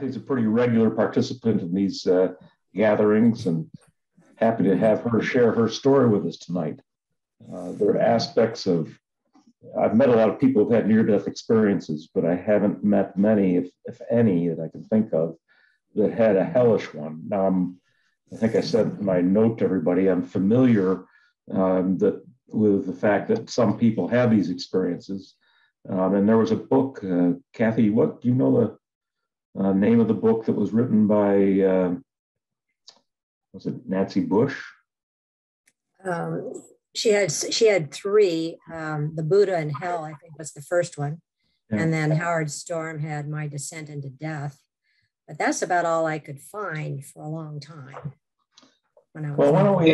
Kathy's a pretty regular participant in these gatherings, and happy to have her share her story with us tonight. There are aspects of, I've met a lot of people who've had near-death experiences, but I haven't met many, if any, that I can think of that had a hellish one. Now, I think I said in my note to everybody, I'm familiar with the fact that some people have these experiences. And there was a book, Kathy, what do you know the name of the book that was written by, was it Nancy Bush? She had three. The Buddha in Hell, I think, was the first one. Yeah. And then Howard Storm had My Descent into Death. But that's about all I could find for a long time. Well, why don't we?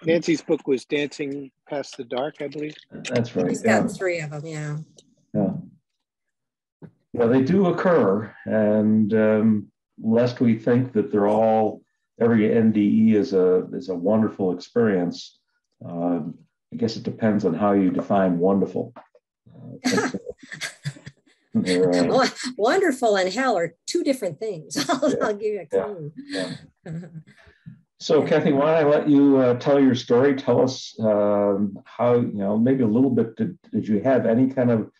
Nancy's book was Dancing Past the Dark, I believe. That's right. She's got three of them, yeah. Yeah, they do occur, and lest we think that they're all, every NDE is a wonderful experience. I guess it depends on how you define wonderful. Wonderful and hell are two different things. I'll give you a clue. Yeah. So, Kathy, why don't I let you tell your story? Tell us how, maybe a little bit, did you have any kind of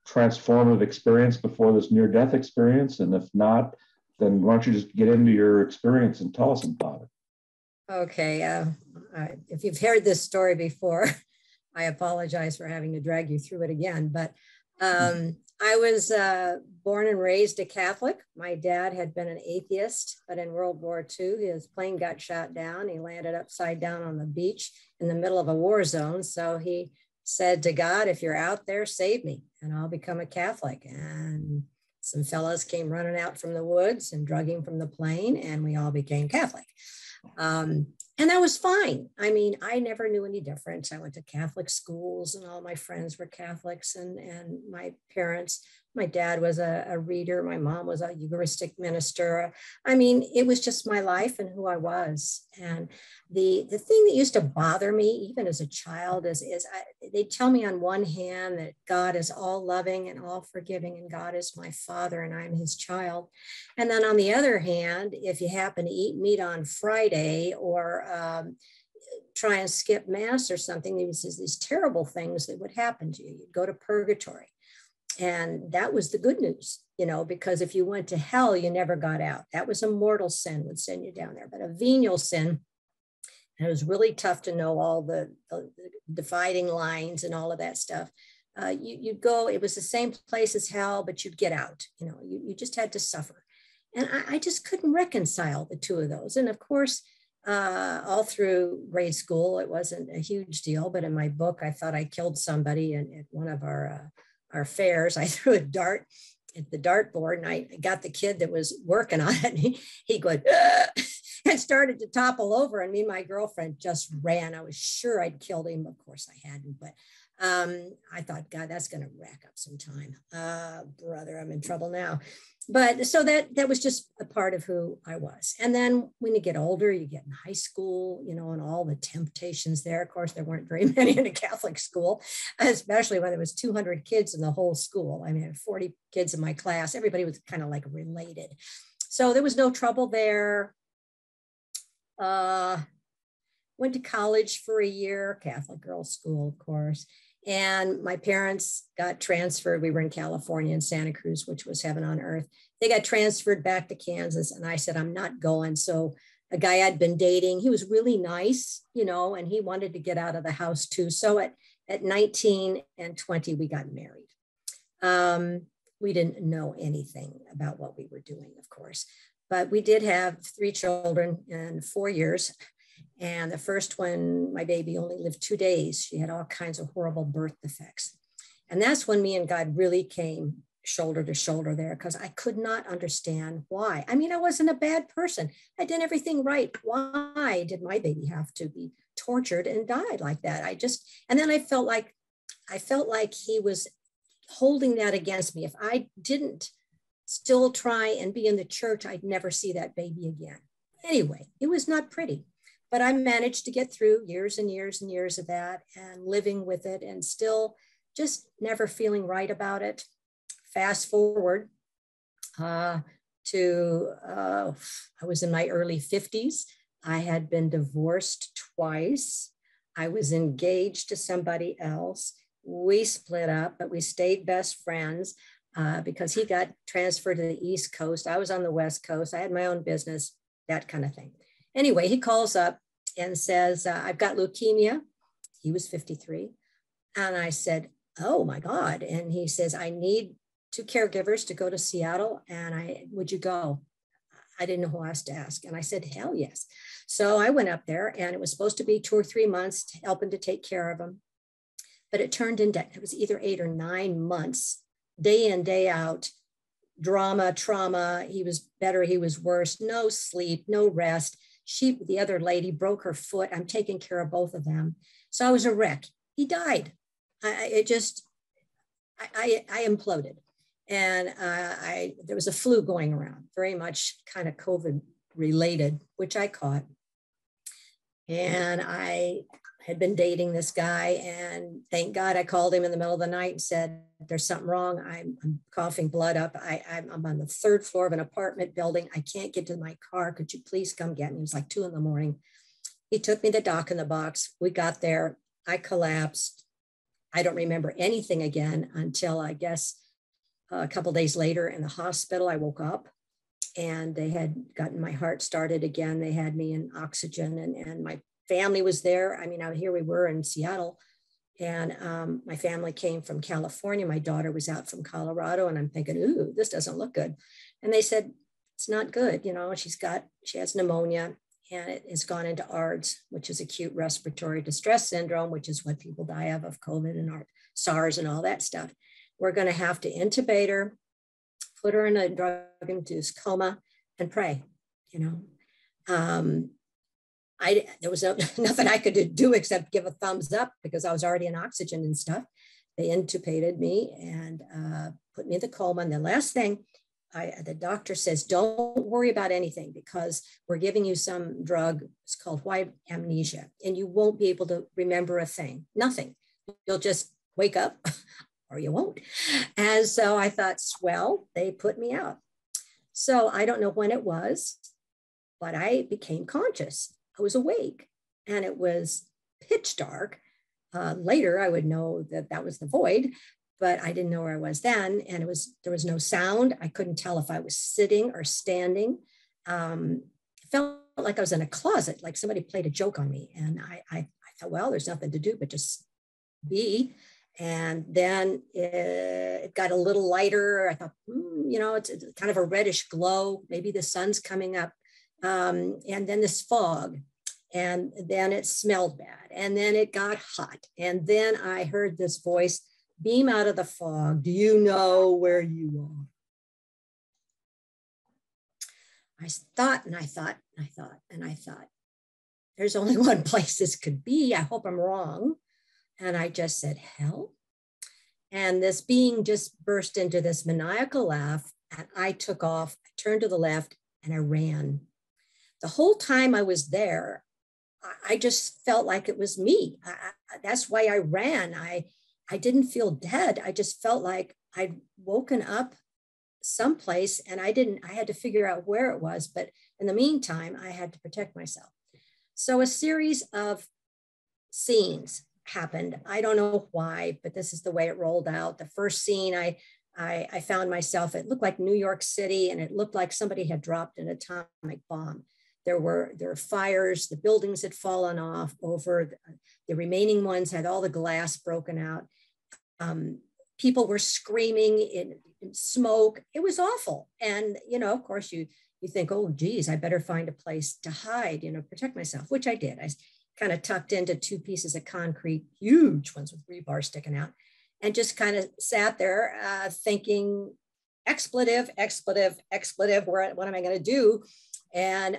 transformative experience before this near-death experience? And if not, then why don't you just get into your experience and tell us about it? Okay. If you've heard this story before, I apologize for having to drag you through it again. But I was born and raised a Catholic. My dad had been an atheist, but in World War II, his plane got shot down. He landed upside down on the beach in the middle of a war zone. So he said to God, if you're out there, save me, and I'll become a Catholic. And some fellows came running out from the woods and drug him from the plane, and we all became Catholic. And that was fine. I mean, I never knew any difference. I went to Catholic schools, and all my friends were Catholics, and my parents, my dad was a reader. My mom was a Eucharistic minister. I mean, it was just my life and who I was. And the thing that used to bother me, even as a child, is they tell me on one hand that God is all loving and all forgiving, and God is my father and I'm his child. And then on the other hand, if you happen to eat meat on Friday or try and skip mass or something, there was these terrible things that would happen to you. You'd go to purgatory. And that was the good news, because if you went to hell, you never got out. That was a mortal sin, would send you down there. But a venial sin, and it was really tough to know all the dividing lines and all of that stuff. You'd go, it was the same place as hell, but you'd get out. You just had to suffer. And I just couldn't reconcile the two of those. And of course, all through grade school, it wasn't a huge deal. But in my book, I thought I killed somebody at one of our fairs. I threw a dart at the dartboard, and I got the kid that was working on it, and he goes, and started to topple over, and me and my girlfriend just ran. I was sure I'd killed him. Of course I hadn't, but I thought, God, that's going to rack up some time. Brother, I'm in trouble now. But so that was just a part of who I was. And then when you get older, you get in high school, and all the temptations there. Of course, there weren't very many in a Catholic school, especially when there was 200 kids in the whole school. I mean, 40 kids in my class. Everybody was kind of like related. So there was no trouble there. Went to college for a year, Catholic girls' school, of course. And my parents got transferred. We were in California, in Santa Cruz, which was heaven on earth. They got transferred back to Kansas. And I said, I'm not going. So a guy I'd been dating, he was really nice, and he wanted to get out of the house too. So at 19 and 20, we got married. We didn't know anything about what we were doing, of course. But we did have 3 children in 4 years. And the first one, my baby only lived 2 days. She had all kinds of horrible birth defects. And that's when me and God really came shoulder to shoulder there, because I could not understand why. I mean, I wasn't a bad person. I did everything right. Why did my baby have to be tortured and die like that? And then I felt like he was holding that against me. If I didn't still try and be in the church, I'd never see that baby again. Anyway, it was not pretty. But I managed to get through years and years and years of that and living with it and still just never feeling right about it. Fast forward, I was in my early 50s. I had been divorced twice. I was engaged to somebody else. We split up, but we stayed best friends because he got transferred to the East Coast. I was on the West Coast. I had my own business, that kind of thing. Anyway, he calls up and says, I've got leukemia. He was 53. And I said, oh my God. And he says, I need 2 caregivers to go to Seattle. And would you go? I didn't know who else to ask. And I said, hell yes. So I went up there, and it was supposed to be 2 or 3 months helping to take care of him. But it turned into, it was either 8 or 9 months, day in, day out, drama, trauma. He was better, he was worse, no sleep, no rest. The other lady broke her foot. I'm taking care of both of them. So I was a wreck. He died. I imploded. And there was a flu going around, very much kind of COVID related, which I caught. And I had been dating this guy, and thank God I called him in the middle of the night and said, there's something wrong. I'm coughing blood up. I'm on the 3rd floor of an apartment building. I can't get to my car. Could you please come get me? It was like 2 a.m. He took me to Doc in the Box. We got there. I collapsed. I don't remember anything again until, I guess, a couple days later in the hospital. I woke up, and they had gotten my heart started again. They had me in oxygen, and my family was there. I mean, out here we were in Seattle, and my family came from California. My daughter was out from Colorado, and I'm thinking, ooh, this doesn't look good. And they said, it's not good. You know, she has pneumonia, and it has gone into ARDS, which is acute respiratory distress syndrome, which is what people die of COVID and SARS and all that stuff. We're going to have to intubate her, put her in a drug-induced coma, and pray, you know. There was nothing I could do except give a thumbs up because I was already in oxygen and stuff. They intubated me and put me in the coma. And the last thing, the doctor says, don't worry about anything because we're giving you some drug. It's called white amnesia, and you won't be able to remember a thing, nothing. You'll just wake up or you won't. And so I thought, swell, they put me out. So I don't know when it was, but I became conscious. I was awake, and it was pitch dark. Later, I would know that was the void, but I didn't know where I was then. And there was no sound. I couldn't tell if I was sitting or standing. It felt like I was in a closet, like somebody played a joke on me. And I thought, well, there's nothing to do but just be. And then it got a little lighter. I thought, you know, it's kind of a reddish glow. Maybe the sun's coming up. And then this fog, and then it smelled bad, and then it got hot. And then I heard this voice beam out of the fog. Do you know where you are? I thought, and I thought, and I thought, and I thought, there's only one place this could be. I hope I'm wrong. And I just said, hell. And this being just burst into this maniacal laugh, and I took off. I turned to the left, and I ran. The whole time I was there, I just felt like it was me. That's why I ran. I didn't feel dead. I just felt like I'd woken up someplace, and I had to figure out where it was. But in the meantime, I had to protect myself. So a series of scenes happened. I don't know why, but this is the way it rolled out. The first scene, I found myself, it looked like New York City, and it looked like somebody had dropped an atomic bomb. There were fires, the buildings had fallen off over, the remaining ones had all the glass broken out. People were screaming in smoke. It was awful. And, you know, of course you think, oh, geez, I better find a place to hide, you know, protect myself, which I did. I kind of tucked into 2 pieces of concrete, huge ones with rebar sticking out, and just kind of sat there thinking, expletive, what am I going to do? And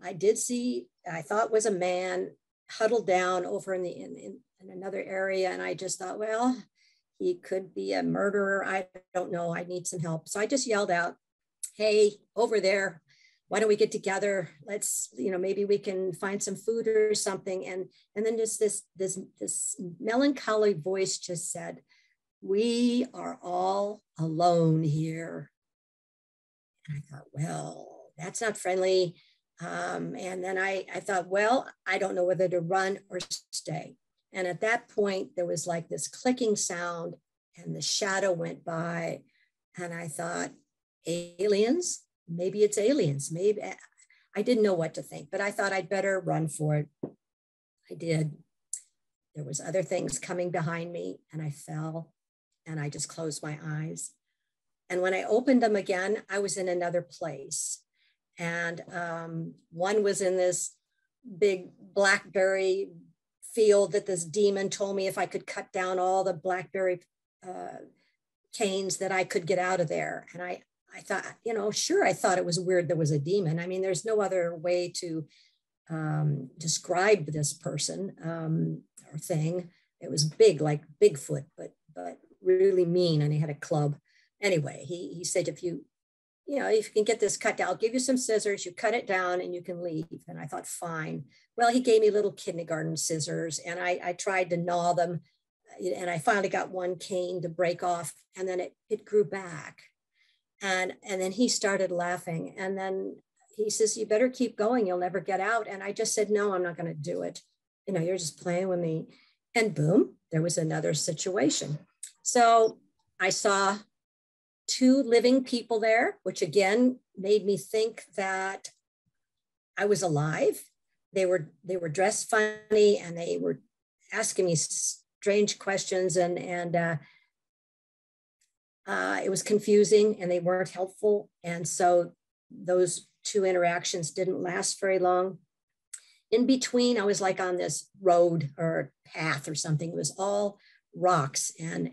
I did see, I thought was a man huddled down over in another area. And I just thought, well, he could be a murderer. I don't know. I need some help. So I just yelled out, hey, over there, why don't we get together? Let's, you know, maybe we can find some food or something. And then just this melancholy voice just said, we are all alone here. And I thought, well, that's not friendly. And then I thought, well, I don't know whether to run or stay. And at that point, there was like this clicking sound and the shadow went by. And I thought, aliens? Maybe it's aliens. Maybe I didn't know what to think, but I thought I'd better run for it. I did. There was other things coming behind me and I fell and I just closed my eyes. And when I opened them again, I was in another place. And one was in this big blackberry field that this demon told me if I could cut down all the blackberry canes that I could get out of there. And I thought, sure, I thought it was weird there was a demon. I mean, there's no other way to describe this person or thing. It was big, like Bigfoot, but really mean, and he had a club. Anyway, he said, if you can get this cut down, I'll give you some scissors, you cut it down and you can leave. And I thought, fine. Well, he gave me little kindergarten scissors and I tried to gnaw them. And I finally got one cane to break off and then it grew back. And then he started laughing. And then he says, you better keep going. You'll never get out. And I just said, no, I'm not going to do it. You're just playing with me. And boom, there was another situation. So I saw 2 living people there, which again made me think that I was alive. They were dressed funny and they were asking me strange questions and it was confusing and they weren't helpful. And so those 2 interactions didn't last very long. In between, I was like on this road or path or something. It was all rocks and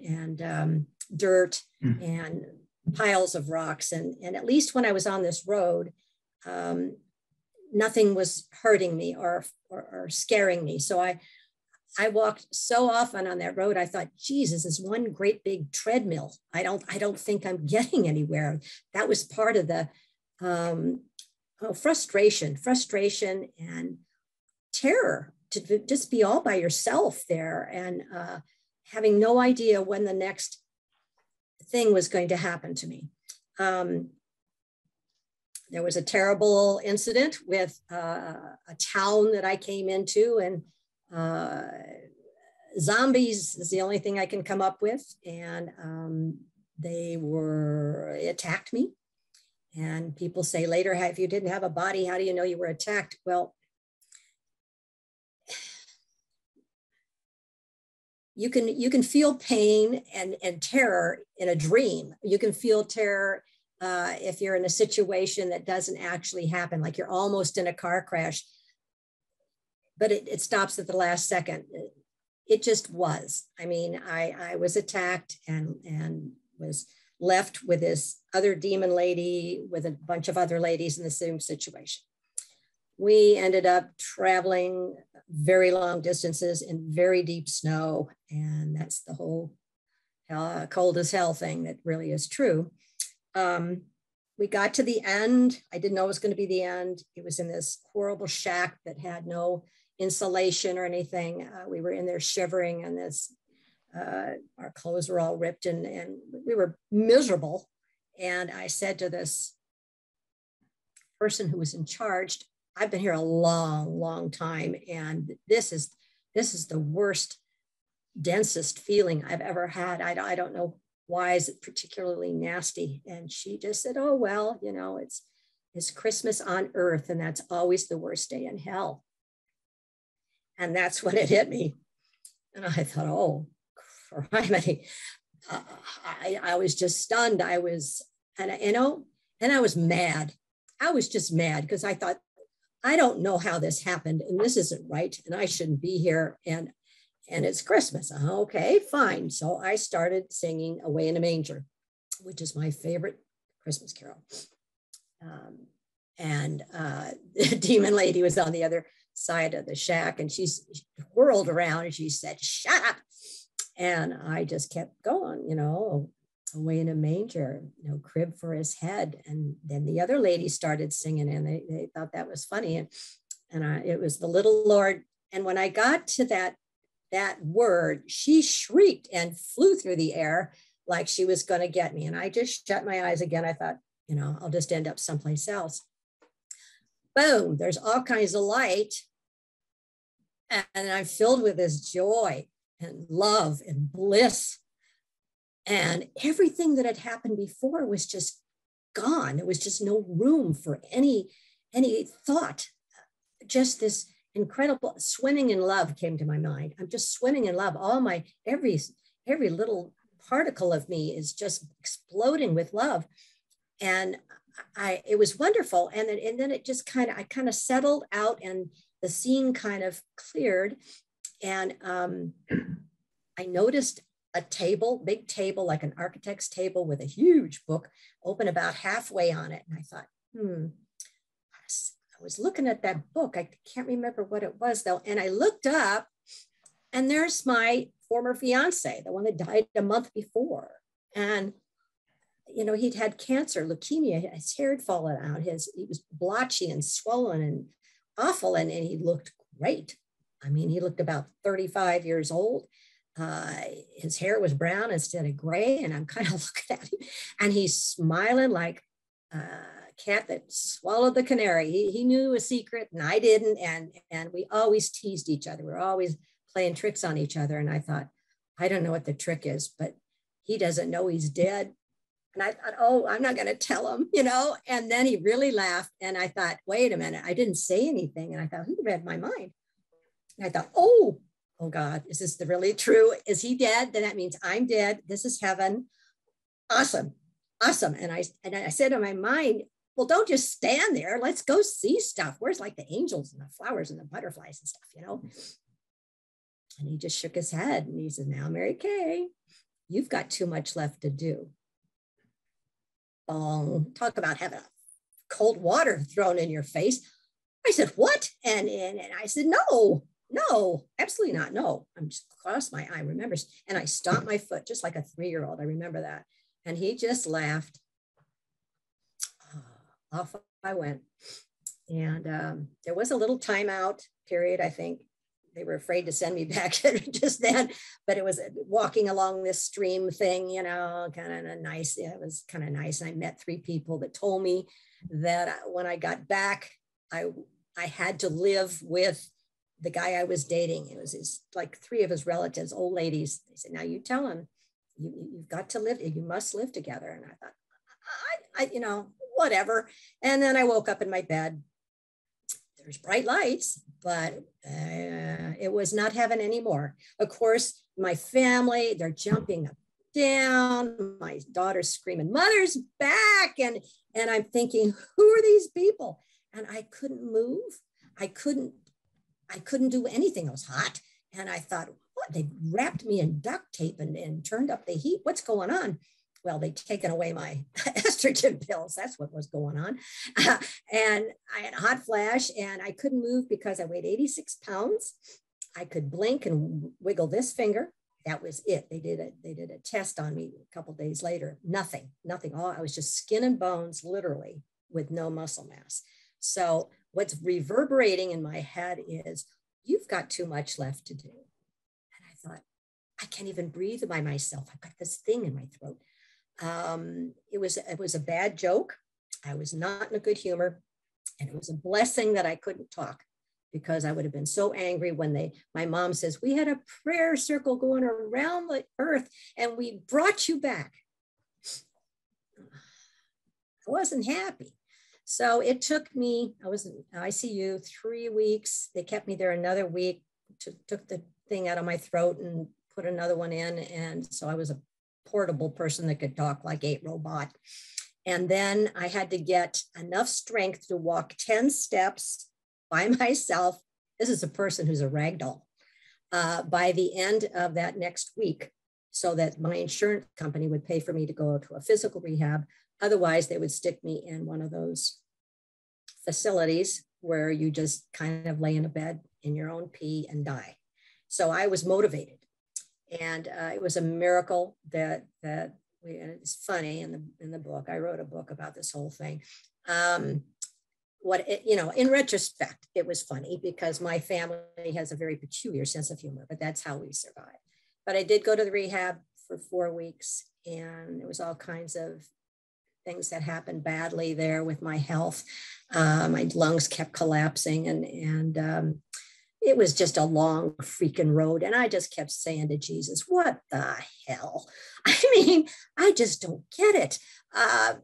dirt and piles of rocks. And at least when I was on this road, nothing was hurting me or scaring me. So I walked so often on that road. I thought, Jesus, this is one great big treadmill. I don't think I'm getting anywhere. That was part of the frustration and terror to just be all by yourself there and having no idea when the next thing was going to happen to me. There was a terrible incident with a town that I came into, and zombies is the only thing I can come up with. And they attacked me. And people say later, if you didn't have a body, how do you know you were attacked? Well, you can feel pain and terror in a dream. You can feel terror if you're in a situation that doesn't actually happen, like you're almost in a car crash, but it stops at the last second. It just was. I mean, I was attacked and was left with this other demon lady with a bunch of other ladies in the same situation. We ended up traveling very long distances in very deep snow. And that's the whole cold as hell thing that really is true. We got to the end. I didn't know it was going to be the end. It was in this horrible shack that had no insulation or anything. We were in there shivering and our clothes were all ripped and we were miserable. And I said to this person who was in charge, I've been here a long, long time. And this is the worst, densest feeling I've ever had. I don't know why is it particularly nasty. And she just said, oh, well, it's Christmas on earth. And that's always the worst day in hell. And that's when it hit me. And I thought, oh, criminy. I was just stunned. I was mad. I was just mad because I thought, I don't know how this happened and this isn't right and I shouldn't be here and it's Christmas. Okay, fine. So I started singing Away in a Manger, which is my favorite Christmas carol. The demon lady was on the other side of the shack and she whirled around and she said, shut up. And I just kept going, Away in a Manger, crib for his head. And then the other ladies started singing and they thought that was funny. And it was the little Lord. And when I got to that word, she shrieked and flew through the air like she was going to get me. And I just shut my eyes again. I thought, you know, I'll just end up someplace else. Boom, there's all kinds of light. And I'm filled with this joy and love and bliss. And everything that had happened before was just gone. There was just no room for any thought. Just this incredible swimming in love came to my mind. I'm just swimming in love. All my, every little particle of me is just exploding with love. And it was wonderful. And then it just I kind of settled out, and the scene kind of cleared. And I noticed a table, big table, like an architect's table with a huge book open about halfway on it. And I thought, I was looking at that book. I can't remember what it was though. And I looked up, and there's my former fiance, the one that died a month before. And, you know, he'd had cancer, leukemia, his hair had fallen out. He was blotchy and swollen and awful. And he looked great. I mean, he looked about 35 years old. His hair was brown instead of gray. And I'm kind of looking at him, and he's smiling like a cat that swallowed the canary. He knew a secret and I didn't. And we always teased each other. We were always playing tricks on each other. And I thought, I don't know what the trick is, but he doesn't know he's dead. And I thought, oh, I'm not going to tell him, you know. And then he really laughed. And I thought, wait a minute, I didn't say anything. And I thought, he read my mind. And I thought, oh God, is this really true? Is he dead? Then that means I'm dead. This is heaven. Awesome. And I said in my mind, well, don't just stand there. Let's go see stuff. Where's like the angels and the flowers and the butterflies and stuff, you know? And he just shook his head and he said, now, Mary Kay, you've got too much left to do. Talk about having cold water thrown in your face. I said, what? And I said, no, absolutely not. No, I'm just crossed my eye, remember? And I stomped my foot just like a 3-year-old. I remember that. And he just laughed. Off I went. And there was a little timeout period, I think. They were afraid to send me back just then, but it was walking along this stream thing, you know, kind of nice. Yeah, it was kind of nice. And I met 3 people that told me that when I got back, I had to live with the guy I was dating. It was like 3 of his relatives, old ladies. They said, now you tell him, you've got to live, you must live together. And I thought, I you know, whatever. And then I woke up in my bed. There's bright lights, but it was not heaven anymore. Of course, my family, they're jumping up down. My daughter's screaming, Mother's back. And I'm thinking, who are these people? And I couldn't move. I couldn't do anything. It was hot. And I thought, what? They wrapped me in duct tape and turned up the heat. What's going on? Well, they'd taken away my estrogen pills. That's what was going on. And I had a hot flash and I couldn't move because I weighed 86 pounds. I could blink and wiggle this finger. That was it. They did a test on me a couple of days later. Nothing. I was just skin and bones, literally, with no muscle mass. So what's reverberating in my head is, you've got too much left to do. And I thought, I can't even breathe by myself. I've got this thing in my throat. It was a bad joke. I was not in a good humor, and it was a blessing that I couldn't talk, because I would have been so angry when my mom says, we had a prayer circle going around the earth and we brought you back. I wasn't happy. So it took me, I was in ICU 3 weeks. They kept me there another week, took the thing out of my throat and put another one in. And so I was a portable person that could talk like a robot. And then I had to get enough strength to walk 10 steps by myself. This is a person who's a rag doll, by the end of that next week, so that my insurance company would pay for me to go to a physical rehab. Otherwise, they would stick me in one of those facilities where you just kind of lay in a bed in your own pee and die. So I was motivated. And it was a miracle that and it's funny in the book. I wrote a book about this whole thing. In retrospect, it was funny because my family has a very peculiar sense of humor, but that's how we survived. But I did go to the rehab for 4 weeks, and there was all kinds of things that happened badly there with my health. My lungs kept collapsing, and it was just a long freaking road. And I just kept saying to Jesus, what the hell? I mean, I just don't get it. I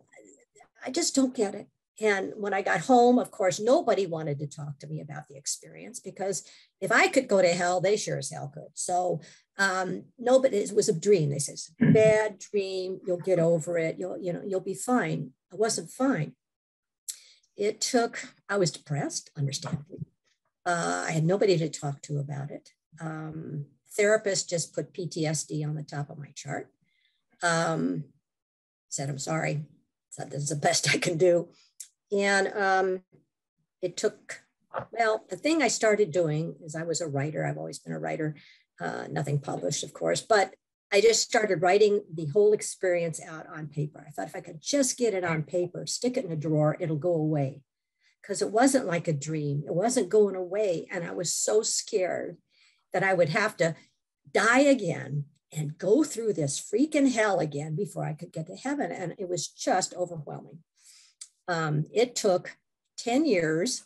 just don't get it. And when I got home, of course, nobody wanted to talk to me about the experience, because if I could go to hell, they sure as hell could. So nobody, it was a dream. They said, it's a bad dream. You'll get over it. You'll be fine. I wasn't fine. I was depressed, understandably. I had nobody to talk to about it. Therapist just put PTSD on the top of my chart. Said, I'm sorry. Said, this is the best I can do. And it took, well, the thing I started doing is, I was a writer. I've always been a writer, nothing published, of course, but I just started writing the whole experience out on paper. I thought if I could just get it on paper, stick it in a drawer, it'll go away. Because it wasn't like a dream. It wasn't going away. And I was so scared that I would have to die again and go through this freaking hell again before I could get to heaven. And it was just overwhelming. It took 10 years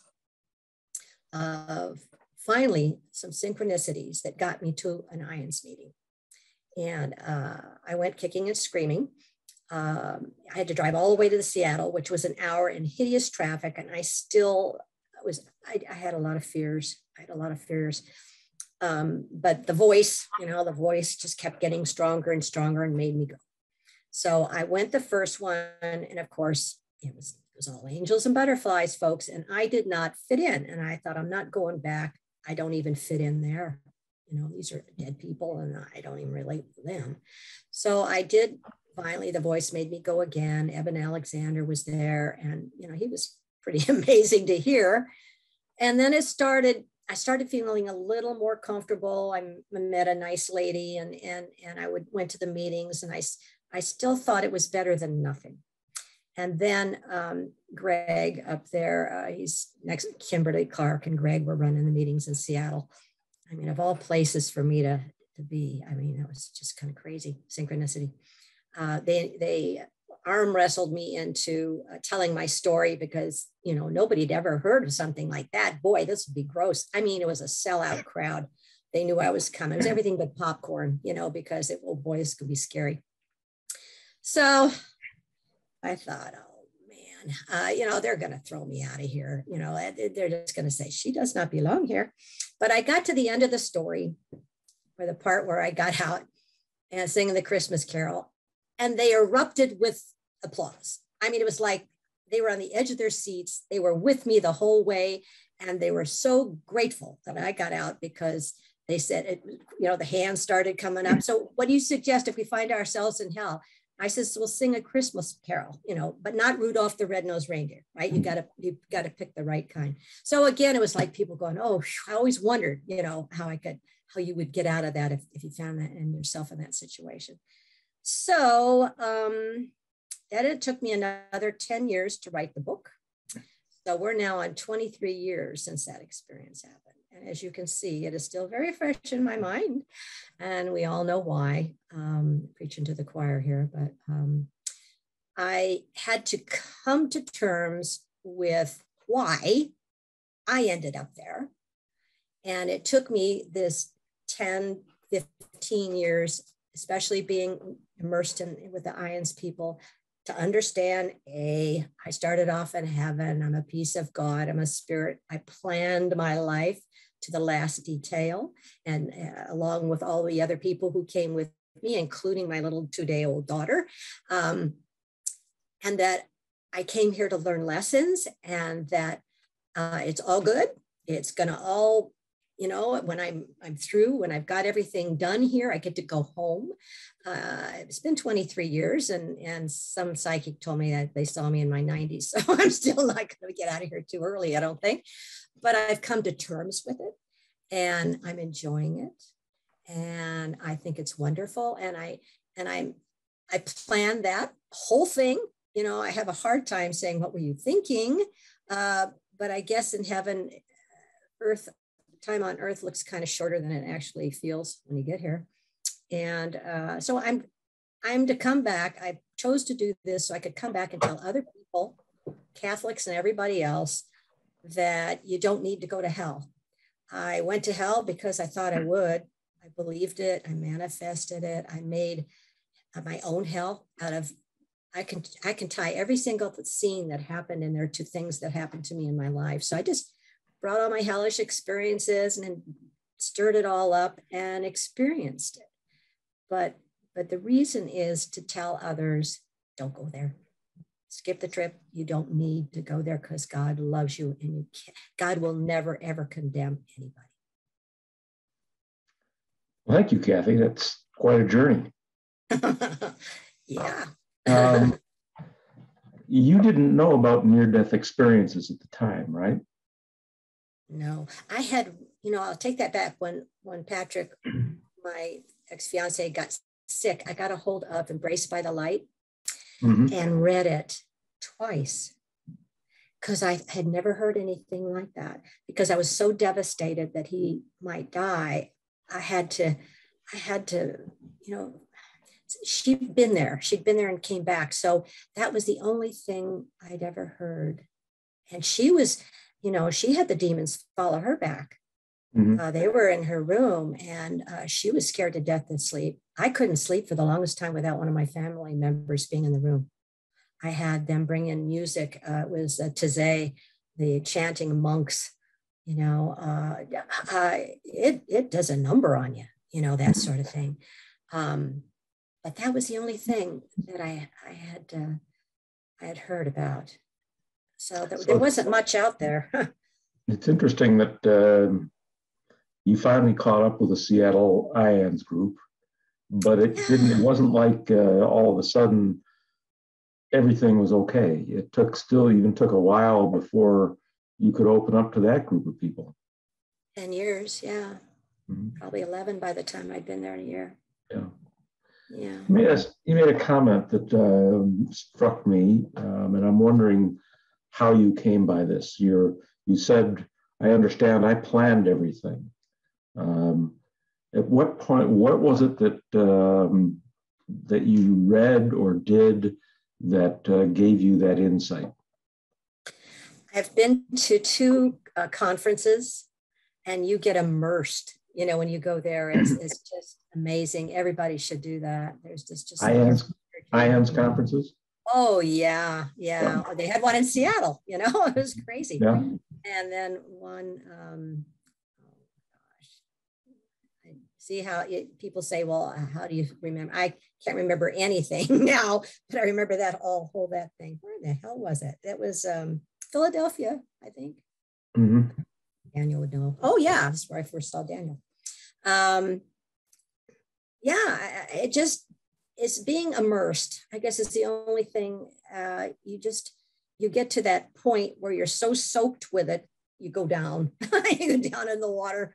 of finally some synchronicities that got me to an IANS meeting. And I went kicking and screaming. I had to drive all the way to Seattle, which was an hour in hideous traffic. And I had a lot of fears. But the voice just kept getting stronger and stronger and made me go. So I went the first one. And of course, it was all angels and butterflies, folks. And I did not fit in. And I thought, I'm not going back. I don't even fit in there. These are dead people and I don't even relate to them. So I did. Finally, the voice made me go again. Eben Alexander was there, and he was pretty amazing to hear. And then I started feeling a little more comfortable. I met a nice lady, and I went to the meetings, and I still thought it was better than nothing. And then Greg up there, he's next, Kimberly Clark and Greg were running the meetings in Seattle. I mean, of all places for me to be, I mean, it was just kind of crazy synchronicity. They arm wrestled me into telling my story, because nobody had ever heard of something like that. Boy, this would be gross. I mean, it was a sellout crowd. They knew I was coming. It was everything but popcorn, because oh boy, this could be scary. So I thought, oh man, they're going to throw me out of here. They're just going to say she does not belong here. But I got to the end of the story, or the part where I got out and singing the Christmas Carol. And they erupted with applause. I mean, it was like they were on the edge of their seats. They were with me the whole way. And they were so grateful that I got out, because they said, the hands started coming up. So what do you suggest if we find ourselves in hell? I says, we'll sing a Christmas carol, but not Rudolph the Red-Nosed Reindeer, right? You've got to pick the right kind. So again, it was like people going, oh, I always wondered, how you would get out of that if you found that in yourself in that situation. So then it took me another 10 years to write the book. So we're now on 23 years since that experience happened. And as you can see, it is still very fresh in my mind. And we all know why, preaching to the choir here, but I had to come to terms with why I ended up there. And it took me this 10, 15 years, especially being immersed with the IANS people, to understand, I started off in heaven. I'm a piece of God. I'm a spirit. I planned my life to the last detail. And along with all the other people who came with me, including my little 2-day-old daughter, and that I came here to learn lessons, and that it's all good. It's going to all, when I'm through, when I've got everything done here, I get to go home. It's been 23 years, and some psychic told me that they saw me in my 90s. So I'm still not going to get out of here too early, I don't think. But I've come to terms with it, and I'm enjoying it. And I think it's wonderful. And I planned that whole thing. I have a hard time saying, what were you thinking? But I guess in heaven, time on earth looks kind of shorter than it actually feels when you get here. And so I'm to come back. I chose to do this so I could come back and tell other people, Catholics and everybody else, that you don't need to go to hell. I went to hell because I thought I would. I believed it. I manifested it. I made my own hell out of, I can tie every single scene that happened in there to things that happened to me in my life. So I just brought all my hellish experiences and then stirred it all up and experienced it. But the reason is to tell others, don't go there. Skip the trip. You don't need to go there because God loves you, and you can't, God will never, ever condemn anybody. Well, thank you, Kathy. That's quite a journey. Yeah. You didn't know about near-death experiences at the time, right? No, I had, I'll take that back. When Patrick, my ex-fiance, got sick, I got a hold of Embraced by the Light and read it twice because I had never heard anything like that. Because I was so devastated that he might die, I had to, she'd been there and came back. So that was the only thing I'd ever heard. And she was, she had the demons follow her back. They were in her room, and she was scared to death to sleep. I couldn't sleep for the longest time without one of my family members being in the room. I had them bring in music. It was Taizé, the chanting monks. It does a number on you, that sort of thing. But that was the only thing that I had heard about. So there wasn't much out there. It's interesting that you finally caught up with the Seattle IANS group, but it wasn't like all of a sudden everything was okay. It even took a while before you could open up to that group of people. 10 years, yeah. Probably 11 by the time I'd been there a year. Yeah. Yeah. You made a comment that struck me, and I'm wondering how you came by this. You said, I understand, I planned everything. At what point, what was it that that you read or did that gave you that insight? I've been to 2 conferences, and you get immersed. When you go there, it's just amazing. Everybody should do that. There's just IANS conferences. Oh yeah. They had one in Seattle. It was crazy. Yeah. And then one. See how people say, well, how do you remember? I can't remember anything now, but I remember that that thing. Where the hell was it? That was Philadelphia, I think. Daniel would know. Oh yeah, that's where I first saw Daniel. It's being immersed. I guess it's the only thing. You get to that point where you're so soaked with it, you go down. You go down in the water.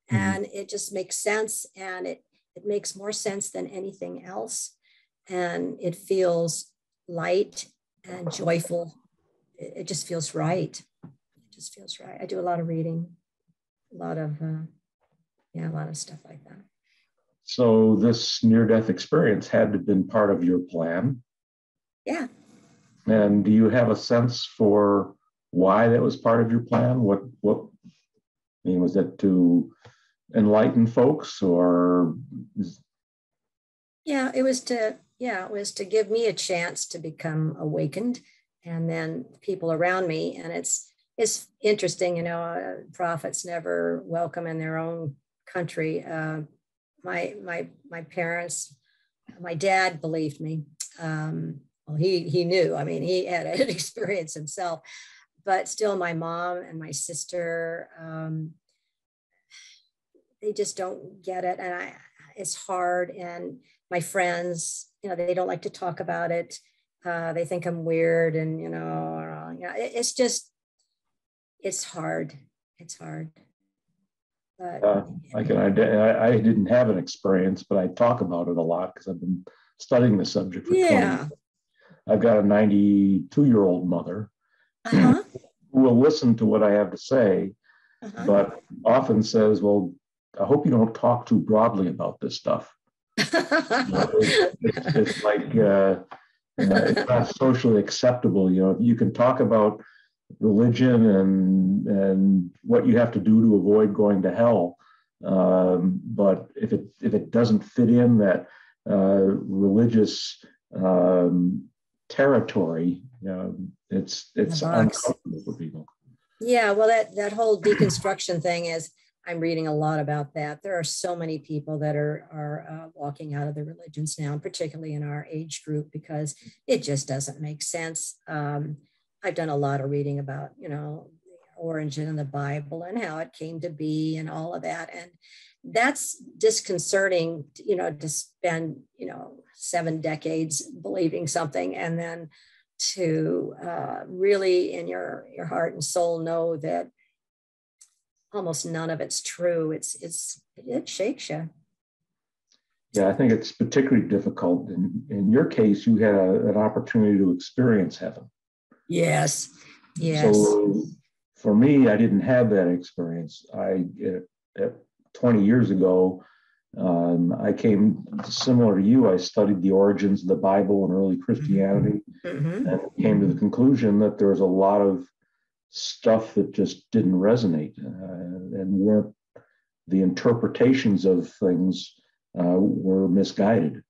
And it just makes sense, and it makes more sense than anything else, and it feels light and joyful. It just feels right. I do a lot of reading, a lot of stuff like that. So this near-death experience had to have been part of your plan. Yeah. And do you have a sense for why that was part of your plan? What was that to enlighten folks, or? It was to give me a chance to become awakened, and then people around me. And it's interesting, prophets never welcome in their own country. My parents, my dad believed me. Well, he knew. I mean, he had an experience himself, but still, my mom and my sister. They just don't get it, and it's hard. And my friends, they don't like to talk about it. They think I'm weird, and it's hard. It's hard. But I didn't have an experience, but I talk about it a lot because I've been studying the subject for 20 years. I've got a 92-year-old mother who will listen to what I have to say, but often says, well, I hope you don't talk too broadly about this stuff. It's like It's not socially acceptable. You can talk about religion and what you have to do to avoid going to hell, but if it doesn't fit in that religious territory, it's uncomfortable for people. Yeah, well, that whole deconstruction thing is, I'm reading a lot about that. There are so many people that are walking out of the religions now, particularly in our age group, because it just doesn't make sense. I've done a lot of reading about, the origin of the Bible and how it came to be and all of that. And that's disconcerting, to spend, 7 decades believing something and then to really in your heart and soul know that almost none of it's true. It shakes you. Yeah, I think it's particularly difficult. In your case, you had an opportunity to experience heaven. Yes. So for me, I didn't have that experience. 20 years ago, I came similar to you. I studied the origins of the Bible and early Christianity, and came to the conclusion that there was a lot of stuff that just didn't resonate, and weren't the interpretations of things were misguided.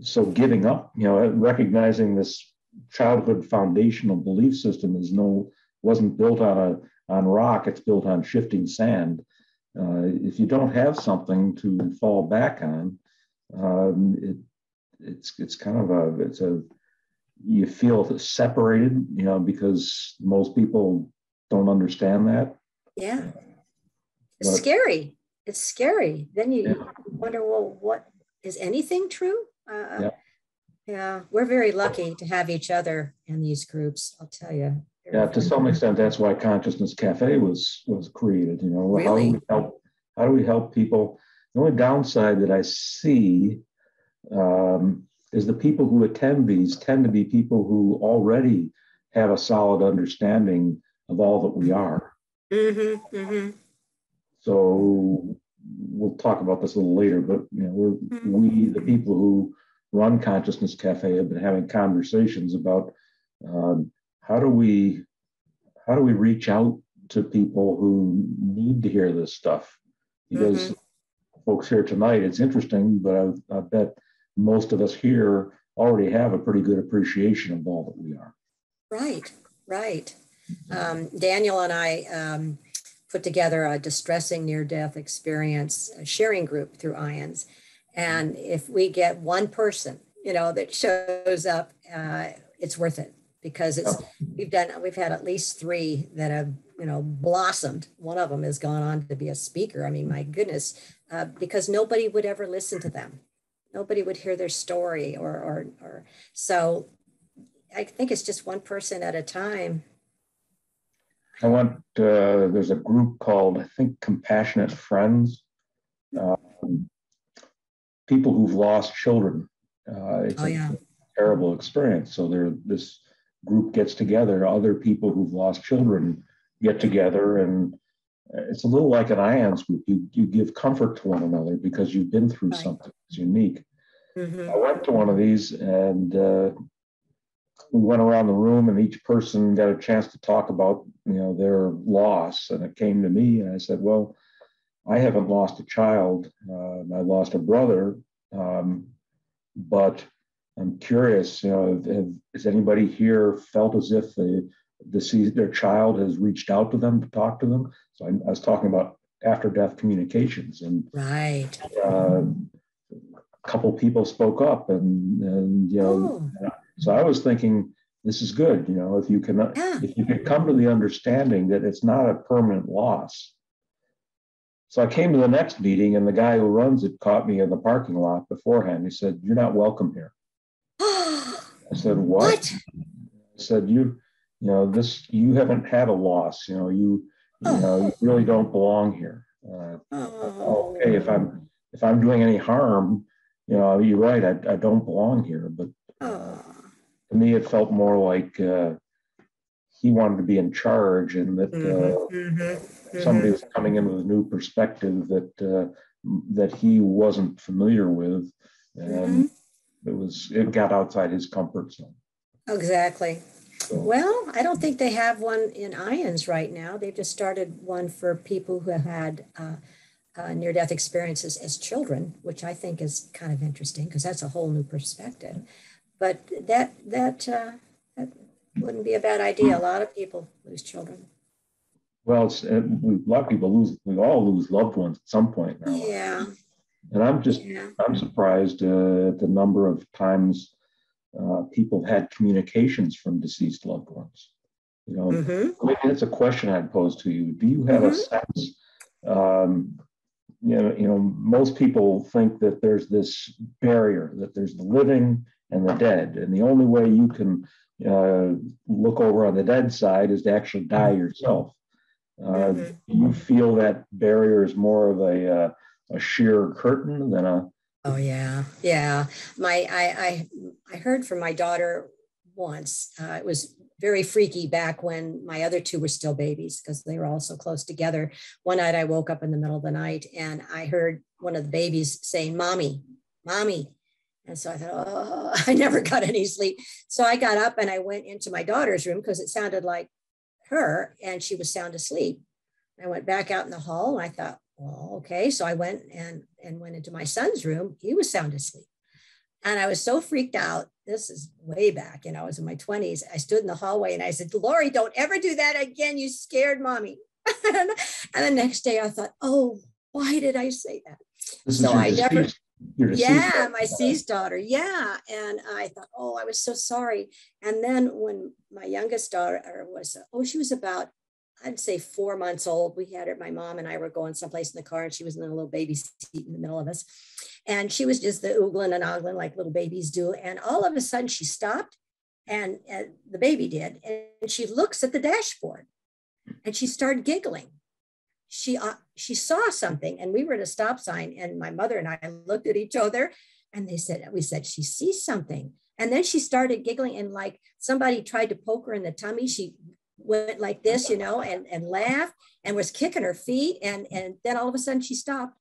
So giving up, recognizing this childhood foundational belief system wasn't built on rock; it's built on shifting sand. If you don't have something to fall back on, it's kind of you feel separated, because most people don't understand that. Yeah. It's scary. It's scary. Then you wonder, well, what is anything true? Yeah, we're very lucky to have each other in these groups, I'll tell you. Yeah, to some extent, that's why Consciousness Cafe was created. Really? How do we help people? The only downside that I see is the people who attend these tend to be people who already have a solid understanding of all that we are. So we'll talk about this a little later, but we, the people who run Consciousness Cafe, have been having conversations about how do we reach out to people who need to hear this stuff, because folks here tonight, it's interesting, but I bet most of us here already have a pretty good appreciation of all that we are. Right. Daniel and I put together a distressing near-death experience sharing group through IONS. And if we get one person, that shows up, it's worth it, because we've had at least 3 that have, blossomed. One of them has gone on to be a speaker. I mean, my goodness, because nobody would ever listen to them. Nobody would hear their story or so I think it's just one person at a time. There's a group called, I think, Compassionate Friends, people who've lost children. It's a terrible experience. So this group gets together, other people who've lost children get together, and it's a little like an IONS group. You give comfort to one another because you've been through something that's unique. I went to one of these, and we went around the room, and each person got a chance to talk about their loss. And it came to me, and I said, well, I haven't lost a child. I lost a brother, but I'm curious, has anybody here felt as if their child has reached out to them to talk to them? So I was talking about after-death communications, and a couple people spoke up, and so I was thinking, this is good, if you can come to the understanding that it's not a permanent loss. So I came to the next meeting, and the guy who runs it caught me in the parking lot beforehand. He said, "You're not welcome here." I said, "What?" I said, "You haven't had a loss. You really don't belong here." Okay, if I'm doing any harm, you're right. I don't belong here. But to me, it felt more like he wanted to be in charge, and that somebody was coming in with a new perspective that he wasn't familiar with, and it got outside his comfort zone. Exactly. So, Well, I don't think they have one in Ions right now. They've just started one for people who have had near-death experiences as children, which I think is kind of interesting because that's a whole new perspective. But that wouldn't be a bad idea. A lot of people lose children. well, a lot of people we all lose loved ones at some point in our life. Yeah. And I'm surprised at the number of times people have had communications from deceased loved ones. Maybe that's a question I'd pose to you. Do you have a sense? Most people think that there's this barrier, that there's the living and the dead, and the only way you can look over on the dead side is to actually die yourself. Do you feel that barrier is more of a sheer curtain than a? Oh yeah, yeah. I heard from my daughter once. It was very freaky back when my other two were still babies because they were all so close together. One night I woke up in the middle of the night and I heard one of the babies saying, "Mommy, mommy." And so I thought, oh, I never got any sleep. So I got up and I went into my daughter's room because it sounded like her and she was sound asleep. I went back out in the hall and I thought, well, okay. So I went and went into my son's room. He was sound asleep. And I was so freaked out. This is way back, I was in my 20s. I stood in the hallway and I said, "Lori, don't ever do that again. You scared mommy." And the next day I thought, oh, why did I say that? So I never, yeah, my deceased daughter. Yeah. And I thought, oh, I was so sorry. And then when my youngest daughter was, she was about, I'd say 4 months old. We had her, my mom and I were going someplace in the car and she was in a little baby seat in the middle of us. And she was just the oogling and ogling like little babies do. And all of a sudden she stopped and the baby did. And she looks at the dashboard and she started giggling. She saw something and we were at a stop sign and my mother and I looked at each other and we said, she sees something. And then she started giggling and like somebody tried to poke her in the tummy. She went like this, and laughed and was kicking her feet. And then all of a sudden she stopped,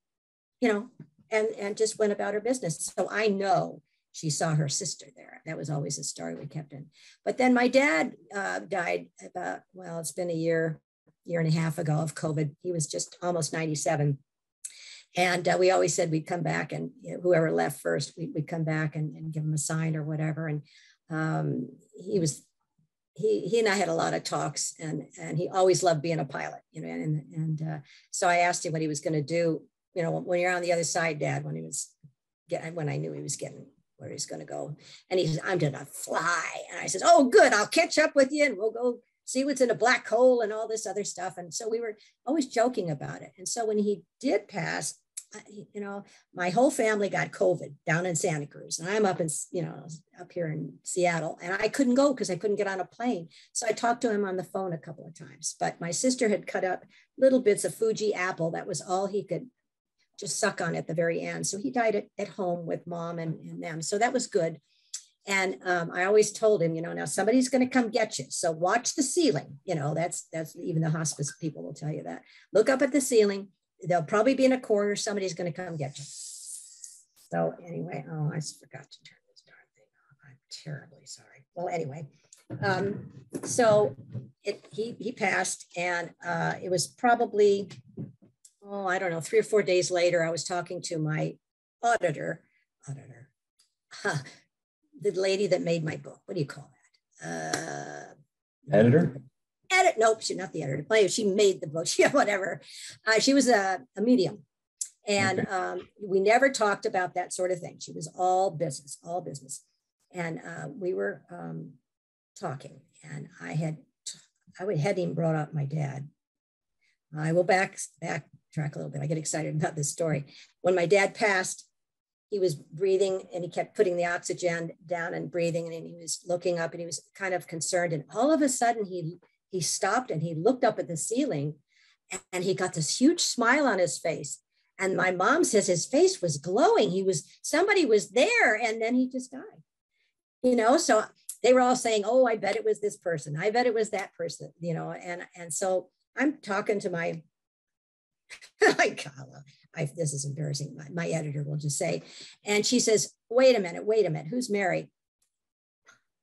and just went about her business. So I know she saw her sister there. That was always a story we kept in. But then my dad died about, it's been a year and a half ago of COVID. He was just almost 97. And we always said we'd come back and whoever left first, we'd come back and give him a sign or whatever. And he and I had a lot of talks and he always loved being a pilot, so I asked him what he was going to do, when you're on the other side, Dad, when I knew he was getting where he's going to go. And he says, "I'm going to fly." And I said, "Oh, good. I'll catch up with you and we'll go see what's in a black hole and all this other stuff." And so we were always joking about it. And so when he did pass, my whole family got COVID down in Santa Cruz and I'm up here in Seattle and I couldn't go because I couldn't get on a plane. So I talked to him on the phone a couple of times, but my sister had cut up little bits of Fuji apple. That was all he could just suck on at the very end. So he died at home with mom and them. So that was good. And I always told him, now somebody's going to come get you. So watch the ceiling. That's even the hospice people will tell you that. Look up at the ceiling. They'll probably be in a corner. Somebody's going to come get you. So anyway, I forgot to turn this darn thing off. I'm terribly sorry. Well, anyway, so he passed and it was probably, I don't know, 3 or 4 days later, I was talking to my auditor, the lady that made my book. What do you call that? Editor? Nope, she's not the editor. She made the book. Whatever. She was a medium. And we never talked about that sort of thing. She was all business. And we were talking and I hadn't brought up my dad. I will backtrack a little bit. I get excited about this story. When my dad passed, he was breathing and he kept putting the oxygen down and breathing and he was looking up and he was kind of concerned. And all of a sudden he stopped and he looked up at the ceiling and he got this huge smile on his face. And my mom says his face was glowing. Somebody was there and then he just died, so they were all saying, "Oh, I bet it was this person. I bet it was that person," and so I'm talking to my My God, this is embarrassing. My editor will just say, and she says, wait a minute, who's Mary?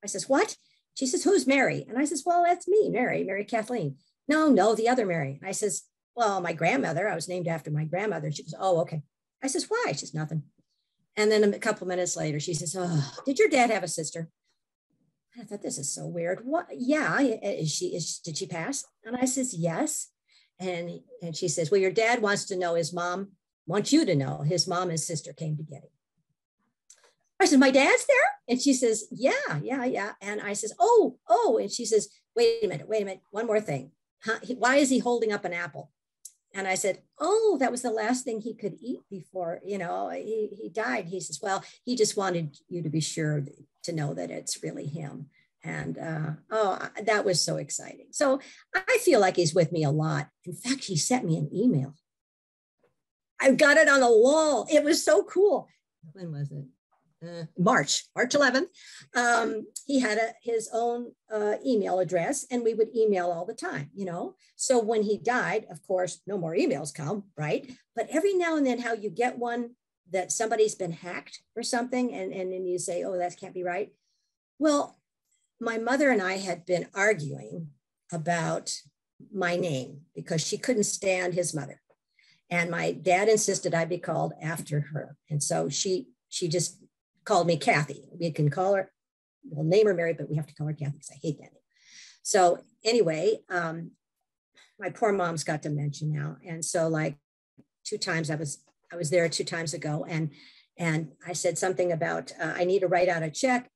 I says, what? She says, who's Mary? And I says, well, that's me, Mary Kathleen. No, the other Mary. And I says, well, my grandmother, I was named after my grandmother. She goes, oh, okay. I says, why? She says, nothing. And then a couple minutes later, she says, oh, did your dad have a sister? I thought, this is so weird. What? Yeah, did she pass? And I says, yes. And she says, well, your dad wants to know, his mom wants you to know his mom and sister came to get him. I said, my dad's there? And she says, yeah. And I says, oh. And she says, wait a minute. One more thing. Huh? Why is he holding up an apple? And I said, oh, that was the last thing he could eat before, he died. He says, well, he just wanted you to be sure to know that it's really him. And that was so exciting. So I feel like he's with me a lot. In fact, he sent me an email. I've got it on the wall. It was so cool. When was it? March 11th. He had his own email address, and we would email all the time, So when he died, of course, no more emails come, right? But every now and then, how you get one that somebody's been hacked or something, and then you say, oh, that can't be right. Well, my mother and I had been arguing about my name because she couldn't stand his mother. And my dad insisted I be called after her. And so she just called me Kathy. We can call her, we'll name her Mary, but we have to call her Kathy because I hate that name. So anyway, my poor mom's got dementia now. And so like 2 times I was there 2 times ago, and I said something about, I need to write out a check,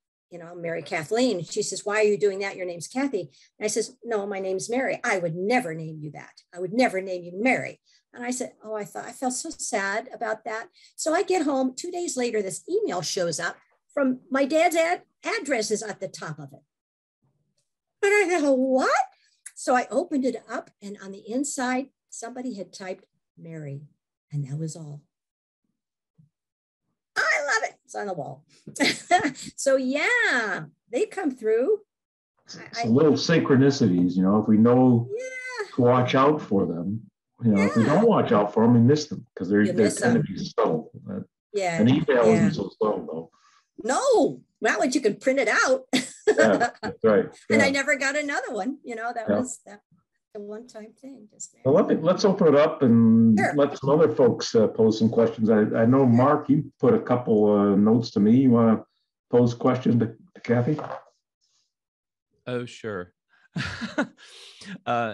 Mary Kathleen. She says, why are you doing that? Your name's Kathy. And I says, no, my name's Mary. I would never name you that. I would never name you Mary. And I said, oh, I felt so sad about that. So I get home 2 days later, this email shows up from my dad's address is at the top of it. And I thought, what? So I opened it up, and on the inside, somebody had typed Mary, and that was all. I love it. It's on the wall. So yeah, they come through. Some little synchronicities, if we know to watch out for them. If we don't watch out for them, we miss them because they tend to be subtle. An email isn't so subtle, though. No, not when you can print it out. Yeah, that's right. Yeah. And I never got another one. That was a one-time thing. Well, let's open it up and let some other folks pose some questions. I know, Mark, you put a couple notes to me. You want to pose questions to Kathy? Oh, sure.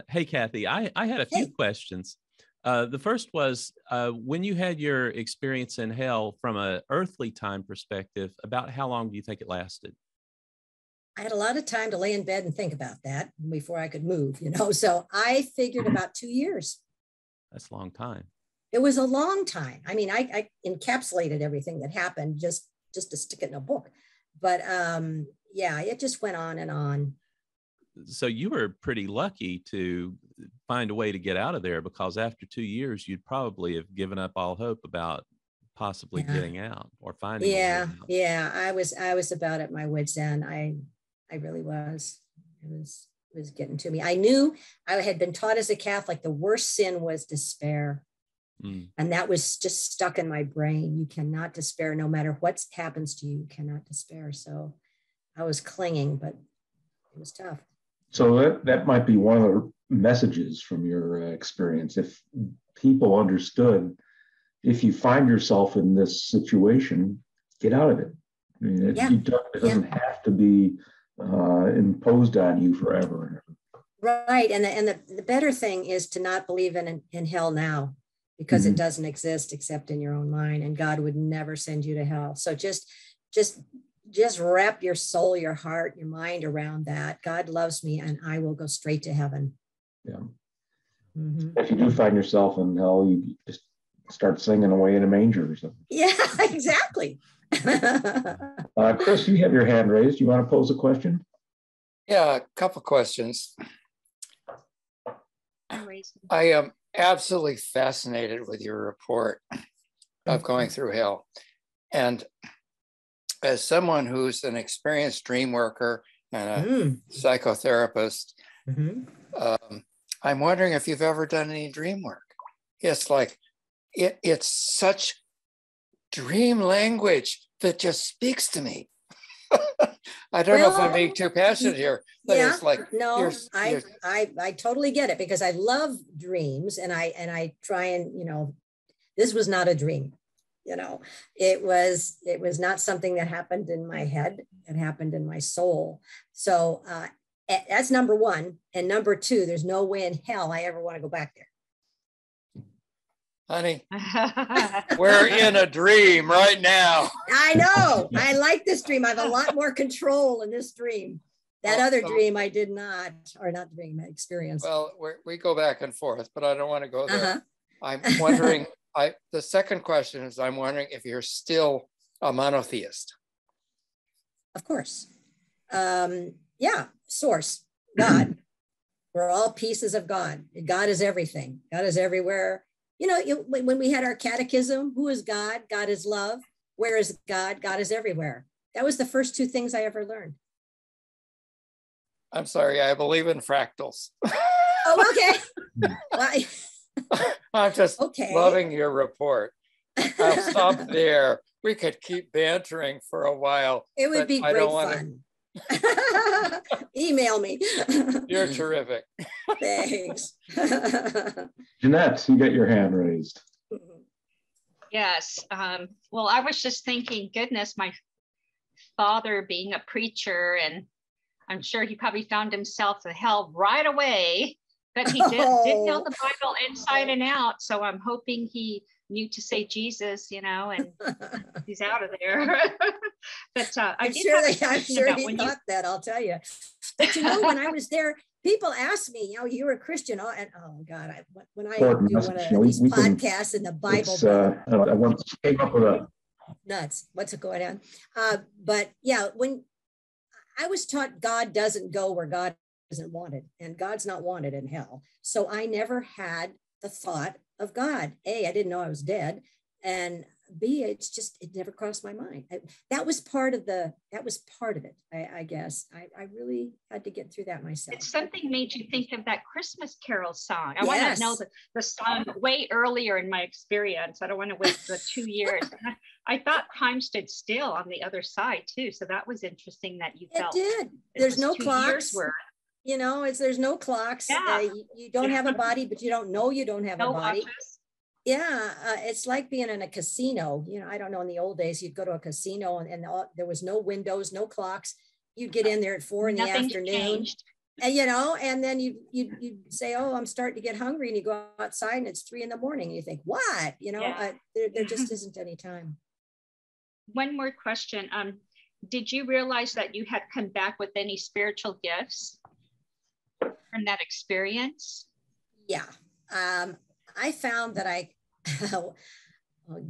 Hey, Kathy, I had a few questions. The first was, when you had your experience in hell from an earthly time perspective, about how long do you think it lasted? I had a lot of time to lay in bed and think about that before I could move, so I figured about 2 years. That's a long time. It was a long time. I mean, I encapsulated everything that happened just to stick it in a book. But it just went on and on. So you were pretty lucky to find a way to get out of there, because after 2 years, you'd probably have given up all hope about possibly getting out or finding a way out. Yeah. I was about at my wit's end. I really was. It was getting to me. I knew I had been taught as a Catholic, the worst sin was despair. And that was just stuck in my brain. You cannot despair. No matter what happens to you, you cannot despair. So I was clinging, but it was tough. So that might be one of the messages from your experience. If people understood, if you find yourself in this situation, get out of it. I mean, it doesn't have to be imposed on you forever. Right. And the better thing is to not believe in hell now, because it doesn't exist except in your own mind, and God would never send you to hell. So just wrap your soul, your heart, your mind around that. God loves me, and I will go straight to heaven. Yeah. If you do find yourself in hell, you just start singing away in a manger or something. Yeah, exactly. Chris, you have your hand raised. You want to pose a question? Yeah, a couple questions. I am absolutely fascinated with your report of going through hell. And as someone who's an experienced dream worker and a psychotherapist, I'm wondering if you've ever done any dream work. it's like, it's such dream language that just speaks to me. I don't know if I'm being too passionate here, but yeah, it's like, no, I totally get it, because I love dreams, and I try and, this was not a dream. It was not something that happened in my head. It happened in my soul. So that's number one. And number two, there's no way in hell I ever want to go back there. Honey, we're in a dream right now. I know. I like this dream. I have a lot more control in this dream. That other dream I did not, or not dream, experience. Well, we go back and forth, but I don't want to go there. I'm wondering, the second question is, I'm wondering if you're still a monotheist. Of course. Yeah, source, God. We're all pieces of God. God is everything. God is everywhere. When we had our catechism, who is God? God is love. Where is God? God is everywhere. That was the first two things I ever learned. I'm sorry, I believe in fractals. Oh, okay. Well, I'm just loving your report. I'll stop there. We could keep bantering for a while. It would be great fun. Email me. You're terrific. Thanks. Jeanette, you get your hand raised. Yes. Well, I was just thinking, goodness, my father being a preacher, and I'm sure he probably found himself in hell right away, but he did know the Bible inside and out. So I'm hoping he knew to say Jesus, and he's out of there. But I'm sure he thought that, I'll tell you. But when I was there, people asked me, you're a Christian. And oh God, when I do one of these podcasts in the Bible, I once came up with a nuts. What's going on? But yeah, when I was taught, God doesn't go where God isn't wanted, and God's not wanted in hell. So I never had the thought of God. A, I didn't know I was dead, and B, it never crossed my mind. That was part of it. I guess I really had to get through that myself. It's something made you think of that Christmas Carol song. I want to know the song way earlier in my experience. I don't want to wait the 2 years. I thought time stood still on the other side too. So that was interesting that you felt. It did. There's no clocks. There's no clocks. Yeah. You don't have a body, but you don't know you don't have a body. Watches. Yeah, it's like being in a casino. I don't know, in the old days, you'd go to a casino and there was no windows, no clocks. You'd get in there at 4 in the afternoon. Changed. And, and then you'd say, oh, I'm starting to get hungry. And you go outside and it's 3 a.m. and you think, what? There just isn't any time. One more question. Did you realize that you had come back with any spiritual gifts from that experience? Yeah. I found that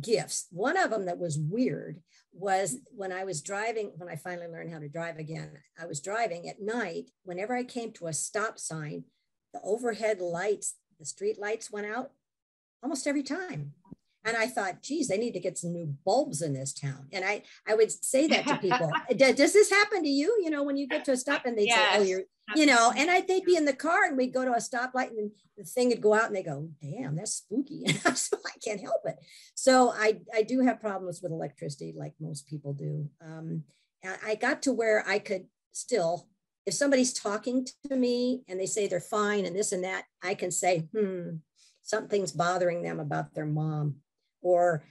gifts. One of them that was weird was when I was driving, when I finally learned how to drive again, I was driving at night. Whenever I came to a stop sign, the overhead lights, the street lights went out almost every time. And I thought, geez, they need to get some new bulbs in this town. And I would say that to people. Does this happen to you? When you get to a stop and they'd say, oh, you're, and they'd be in the car and we'd go to a stoplight and the thing would go out and they go, damn, that's spooky. So I can't help it. So I do have problems with electricity like most people do. I got to where I could still, if somebody's talking to me and they say they're fine and this and that, I can say, something's bothering them about their mom. Or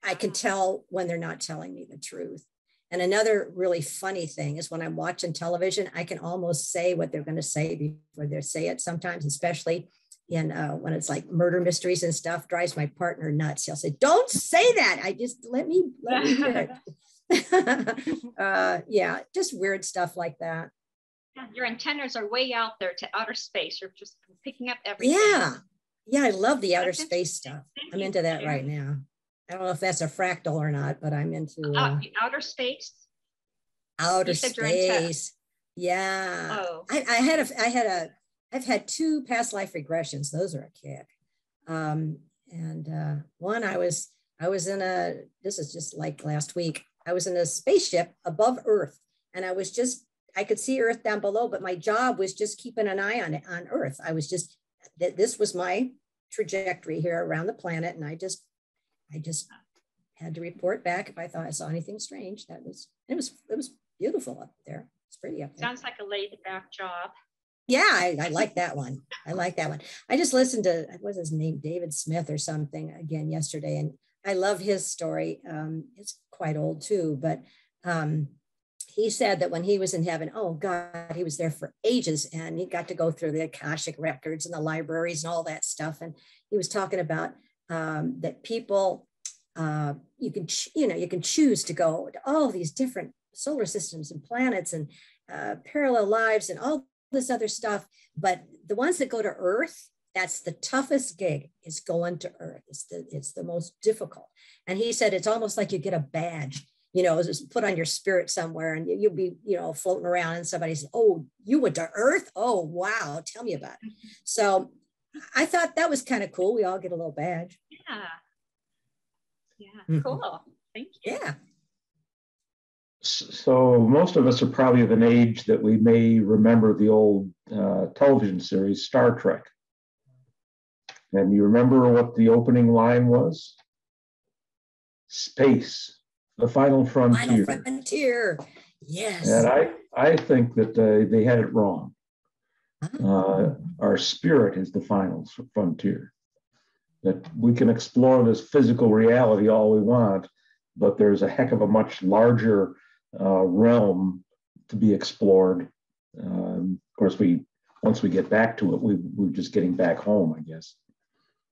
I can tell when they're not telling me the truth. And another really funny thing is when I'm watching television, I can almost say what they're going to say before they say it sometimes, especially in when it's like murder mysteries and stuff, drives my partner nuts. He'll say, don't say that. I just let me hear it. Yeah, just weird stuff like that. Yeah, your antennas are way out there to outer space. You're just picking up everything. Yeah, I love the outer space stuff. I'm into that right now. I don't know if that's a fractal or not, but I'm into outer space. Outer space. Yeah. Oh. I've had 2 past life regressions. Those are a kick. One I was in this is just like last week. I was in a spaceship above Earth, and I could see Earth down below, but my job was just keeping an eye on Earth. I was just, this was my trajectory here around the planet. And I just had to report back if I thought I saw anything strange. It was beautiful up there. It's pretty up there. Sounds like a laid back job. Yeah, I like that one. I like that one. I just listened to, what was his name, David Smith or something again yesterday, and I love his story. It's quite old too, but he said that when he was in heaven, oh God, he was there for ages, and he got to go through the Akashic records and the libraries and all that stuff. And he was talking about that people, you can choose to go to all these different solar systems and planets and parallel lives and all this other stuff, but the ones that go to Earth, that's the toughest gig, is going to Earth. It's the most difficult. And he said it's almost like you get a badge, just put on your spirit somewhere, and you'll be floating around, and somebody says, oh, you went to Earth? Oh wow, tell me about it. So I thought that was kind of cool. We all get a little badge. Yeah, cool. Thank you. Yeah. So most of us are probably of an age that we may remember the old television series Star Trek. And you remember what the opening line was? Space, the final frontier. Final frontier. Yes. And I think that they had it wrong. Our spirit is the final frontier. That we can explore this physical reality all we want, but there's a heck of a much larger realm to be explored. Of course, once we get back to it, we're just getting back home, I guess.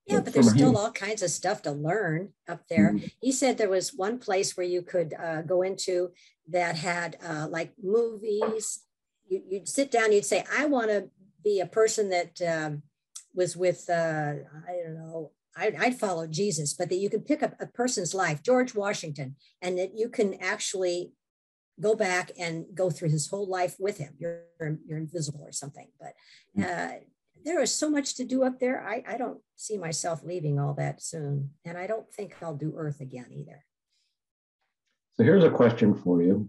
Yeah, but there's still all kinds of stuff to learn up there. Mm-hmm. He said there was one place where you could go into that had like movies. You'd sit down, you'd say, I want to be a person that was with, I don't know, I'd follow Jesus, but that you can pick up a person's life, George Washington, and that you can actually go back and go through his whole life with him. You're invisible or something, but there is so much to do up there. I don't see myself leaving all that soon. And I don't think I'll do Earth again either. So here's a question for you.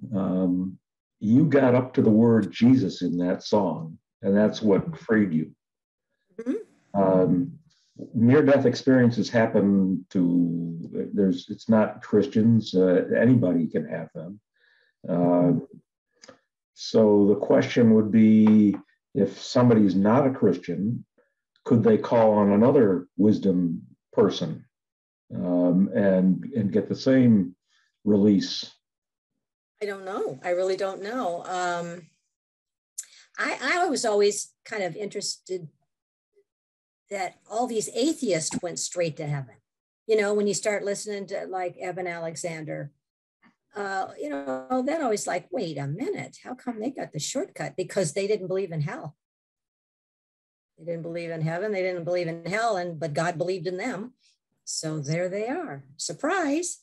You got up to the word Jesus in that song, and that's what freed you. Mm-hmm. Near-death experiences happen to, it's not Christians, anybody can have them. So the question would be, if somebody's not a Christian, could they call on another wisdom person and get the same release? I don't know. I really don't know. I was always kind of interested that all these atheists went straight to heaven. When you start listening to like Evan Alexander, then always like, wait a minute, how come they got the shortcut? Because they didn't believe in hell. They didn't believe in heaven. They didn't believe in hell, but God believed in them. So there they are. Surprise.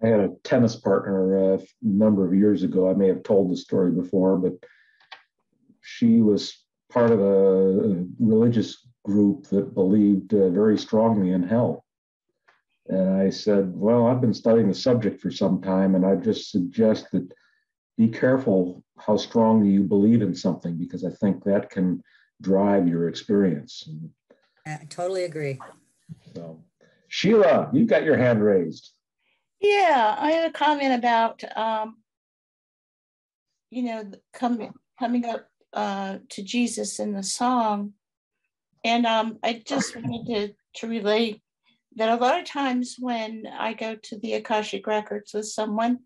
I had a tennis partner a number of years ago. I may have told the story before, but she was part of a religious group that believed very strongly in hell. And I said, well, I've been studying the subject for some time, and I just suggest that be careful how strongly you believe in something, because I think that can drive your experience. I totally agree. So, Sheila, you've got your hand raised. Yeah, I had a comment about, coming up to Jesus in the song. And I just wanted to relate that a lot of times when I go to the Akashic Records with someone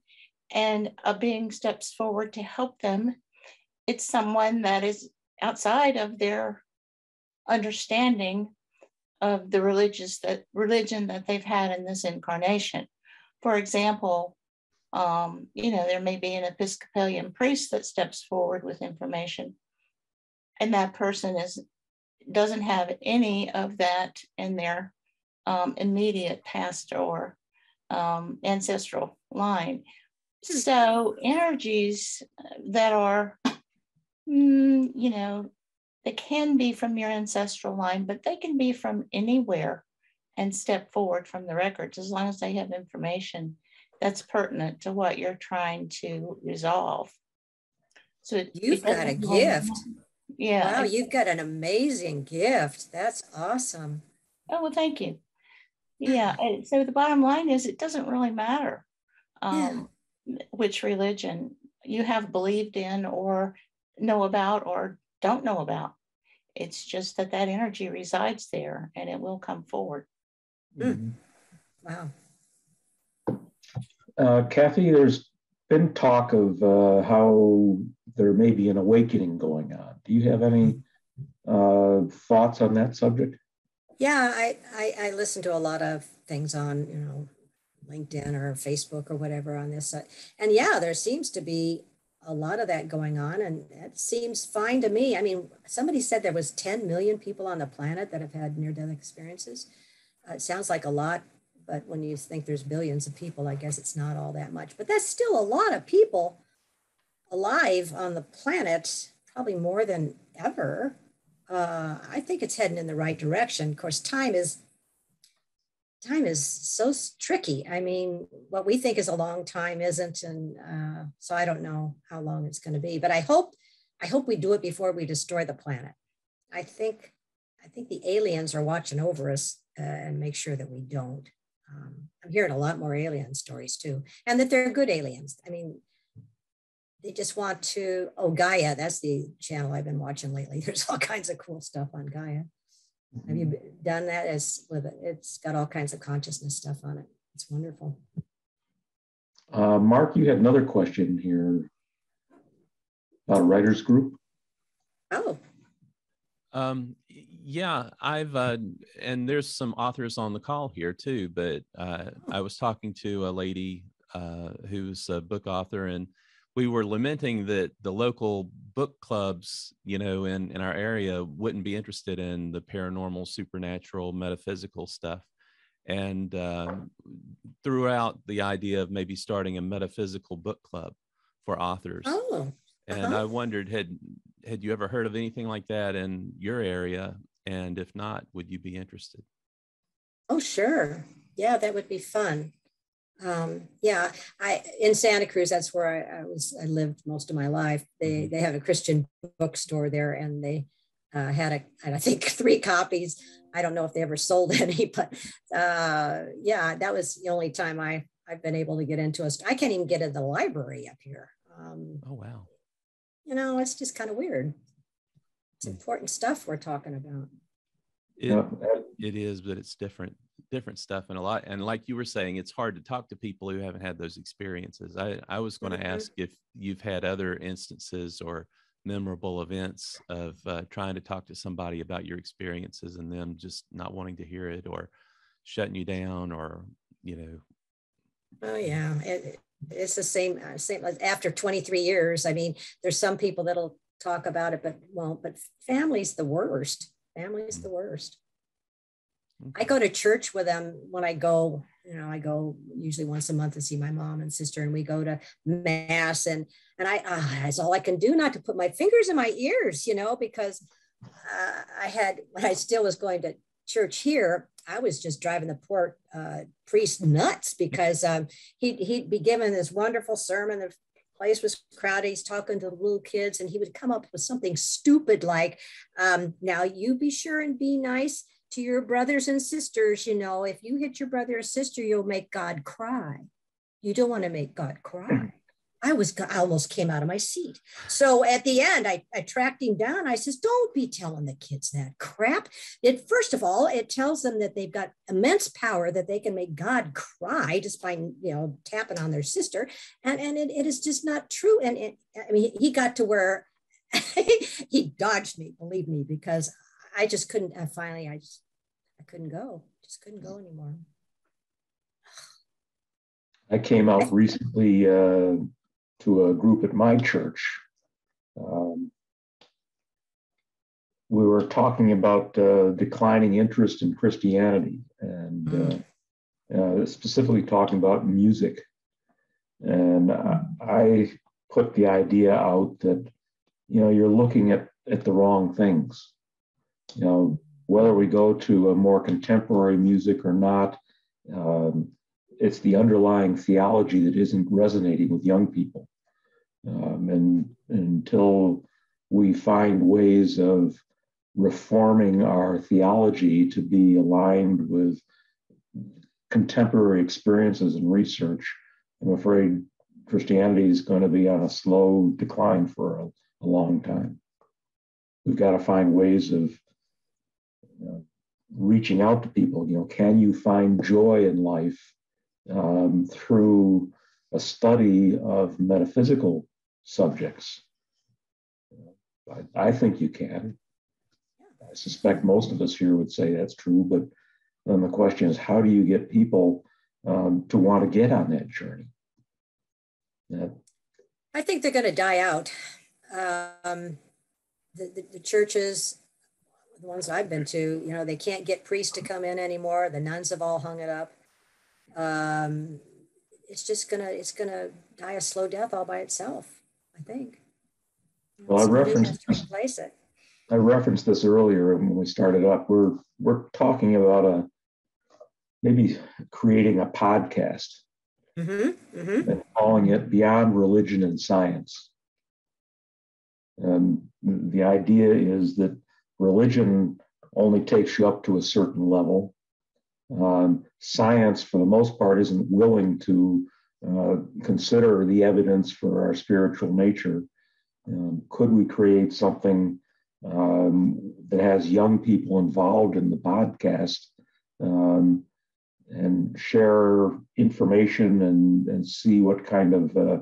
and a being steps forward to help them, it's someone that is outside of their understanding of the religion that they've had in this incarnation. For example, there may be an Episcopalian priest that steps forward with information, and that person doesn't have any of that in their immediate past or ancestral line. So energies that are, they can be from your ancestral line, but they can be from anywhere and step forward from the records as long as they have information that's pertinent to what you're trying to resolve. So you've got a gift. Yeah. Wow, you've got an amazing gift. That's awesome. Oh, well, thank you. Yeah. So the bottom line is it doesn't really matter which religion you have believed in or know about or don't know about. It's just that energy resides there and it will come forward. Wow. Kathy, there's been talk of how there may be an awakening going on. Do you have any thoughts on that subject? Yeah, I listen to a lot of things on, LinkedIn or Facebook or whatever on this. And yeah, there seems to be a lot of that going on, and it seems fine to me. I mean, somebody said there was 10 million people on the planet that have had near-death experiences. It sounds like a lot, but when you think there's billions of people, I guess it's not all that much. But that's still a lot of people alive on the planet, probably more than ever. I think it's heading in the right direction. Of course, time is so tricky. I mean, what we think is a long time isn't, and so I don't know how long it's going to be. But I hope we do it before we destroy the planet. I think the aliens are watching over us and make sure that we don't. I'm hearing a lot more alien stories too, and that they're good aliens. I mean, they just want to. Oh, Gaia, that's the channel I've been watching lately. There's all kinds of cool stuff on Gaia. Have you done that? It's got all kinds of consciousness stuff on it. It's wonderful. Mark, you had another question here about a writer's group. Oh. Yeah, I've and there's some authors on the call here too, but I was talking to a lady who's a book author, and we were lamenting that the local book clubs, in our area wouldn't be interested in the paranormal, supernatural, metaphysical stuff, and threw out the idea of maybe starting a metaphysical book club for authors. Oh. And I wondered, had you ever heard of anything like that in your area? And if not, would you be interested? Oh, sure. Yeah, that would be fun. Yeah, in Santa Cruz, that's where I lived most of my life. They have a Christian bookstore there, and they had I think 3 copies. I don't know if they ever sold any, but yeah, that was the only time I've been able to get into I can't even get into the library up here. Oh, wow. It's just kind of weird. It's important stuff we're talking about. It is, but it's different stuff, and a lot. And like you were saying, it's hard to talk to people who haven't had those experiences. I was going to ask if you've had other instances or memorable events of trying to talk to somebody about your experiences and them just not wanting to hear it or shutting you down, or Oh yeah, it's the same after 23 years. I mean, there's some people that'll talk about it but won't. But family's the worst. Family's the worst. I go to church with them when I go. I go usually once a month to see my mom and sister, and we go to mass, and that's all I can do not to put my fingers in my ears, because I had, when I still was going to church here, I was just driving the poor priest nuts because he'd be giving this wonderful sermon. The place was crowded. He's talking to the little kids, and he would come up with something stupid like, now you be sure and be nice to your brothers and sisters. If you hit your brother or sister, you'll make God cry. You don't want to make God cry. I almost came out of my seat. So at the end, I tracked him down. I says, don't be telling the kids that crap. First of all, it tells them that they've got immense power, that they can make God cry just by, tapping on their sister. And it is just not true. And he got to where he dodged me, believe me, because I just couldn't. Finally, I couldn't go. Just couldn't go anymore. I came out recently to a group at my church. We were talking about declining interest in Christianity, and specifically talking about music. And I put the idea out that, you're looking at the wrong things. Whether we go to a more contemporary music or not, it's the underlying theology that isn't resonating with young people. And until we find ways of reforming our theology to be aligned with contemporary experiences and research, I'm afraid Christianity is going to be on a slow decline for a long time. We've got to find ways of reaching out to people. Can you find joy in life through a study of metaphysical subjects? I think you can. I suspect most of us here would say that's true, but then the question is, how do you get people to want to get on that journey? I think they're going to die out. The churches, the ones I've been to, they can't get priests to come in anymore. The nuns have all hung it up. It's going to die a slow death all by itself, I think. Well, I referenced this earlier when we started up. We're talking about maybe creating a podcast and calling it Beyond Religion and Science. And the idea is that religion only takes you up to a certain level. Science, for the most part, isn't willing to consider the evidence for our spiritual nature. Could we create something that has young people involved in the podcast and share information and see what kind of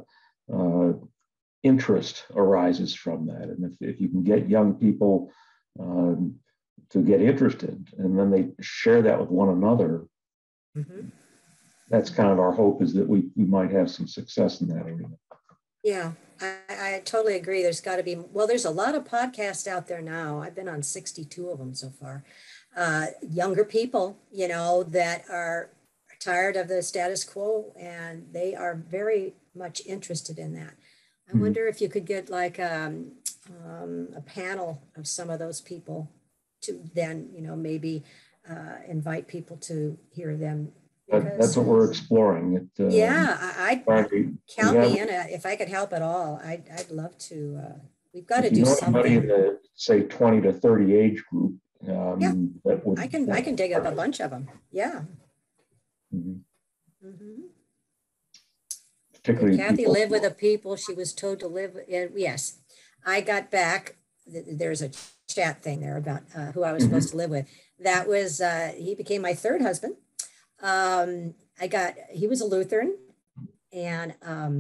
interest arises from that? And if you can get young people to get interested and then they share that with one another, that's kind of our hope, is that we might have some success in that arena. Yeah, I totally agree. There's got to be, there's a lot of podcasts out there now. I've been on 62 of them so far. Younger people, that are tired of the status quo, and they are very much interested in that. I wonder if you could get like a panel of some of those people to then, maybe invite people to hear them. That's what we're exploring. I'd count me in if I could help at all. I'd love to. We've got to do something. In the, say, 20 to 30 age group. I can dig up a bunch of them. Yeah. Particularly Kathy lived with the people she was told to live in. Yes, I got back. There's a chat thing there about who I was supposed to live with. That was he became my third husband. He was a Lutheran, and I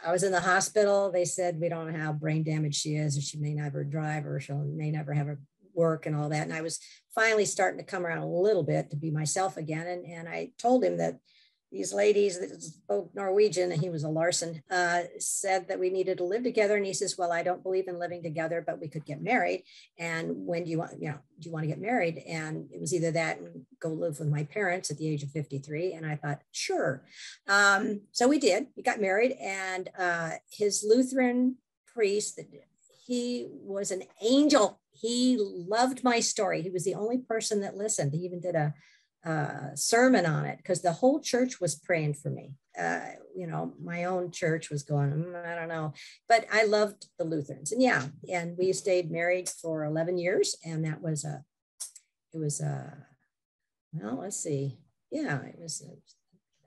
was in the hospital. They said, we don't know how brain damaged she is, or she may never drive, or she may never have a work and all that. And I was finally starting to come around a little bit to be myself again. And I told him that these ladies that spoke Norwegian, and he was a Larson, said that we needed to live together. And he says, well, I don't believe in living together, but we could get married. And when do you want to get married? And it was either that and go live with my parents at the age of 53. And I thought, sure. So we did. We got married, and his Lutheran priest, he was an angel. He loved my story. He was the only person that listened. He even did a sermon on it, because the whole church was praying for me. My own church was going, I don't know, but I loved the Lutherans, and we stayed married for 11 years. And that was it was a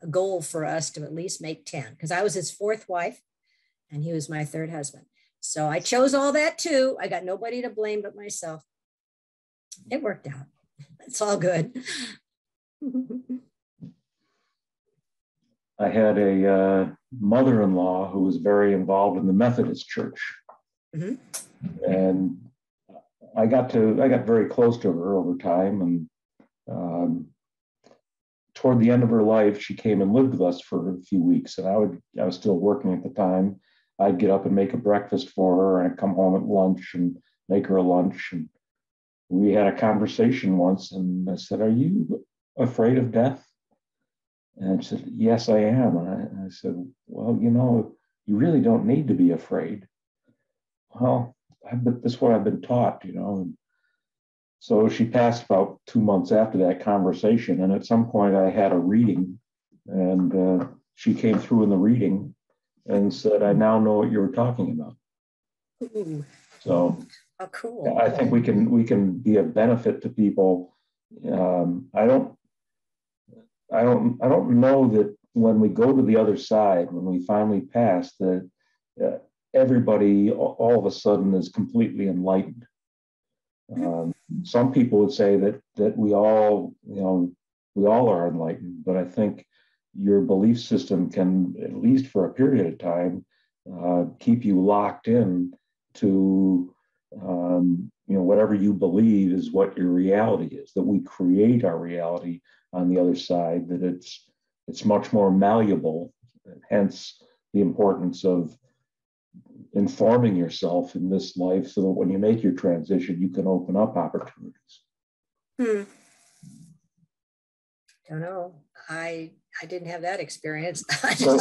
goal for us to at least make 10, because I was his fourth wife and he was my third husband. So I chose all that too. I got nobody to blame but myself. It worked out. It's all good. I had a mother-in-law who was very involved in the Methodist Church, and I got very close to her over time. And toward the end of her life, she came and lived with us for a few weeks. And I was still working at the time. I'd get up and make a breakfast for her, and I'd come home at lunch and make her a lunch. And we had a conversation once, and I said, "Are you afraid of death?" And she said, "Yes, I am." And I said, "Well, you really don't need to be afraid." Well, that's what I've been taught, And so she passed about 2 months after that conversation. And at some point I had a reading, and she came through in the reading and said, "I now know what you were talking about." So Oh, cool. I think we can be a benefit to people. I don't know that when we go to the other side, when we finally pass, that everybody all of a sudden is completely enlightened. Some people would say that we all, we all are enlightened, but I think your belief system can, at least for a period of time, keep you locked in to whatever you believe is what your reality is. That we create our reality on the other side. That it's much more malleable. Hence the importance of informing yourself in this life, so that when you make your transition, you can open up opportunities. Don't know. I didn't have that experience. So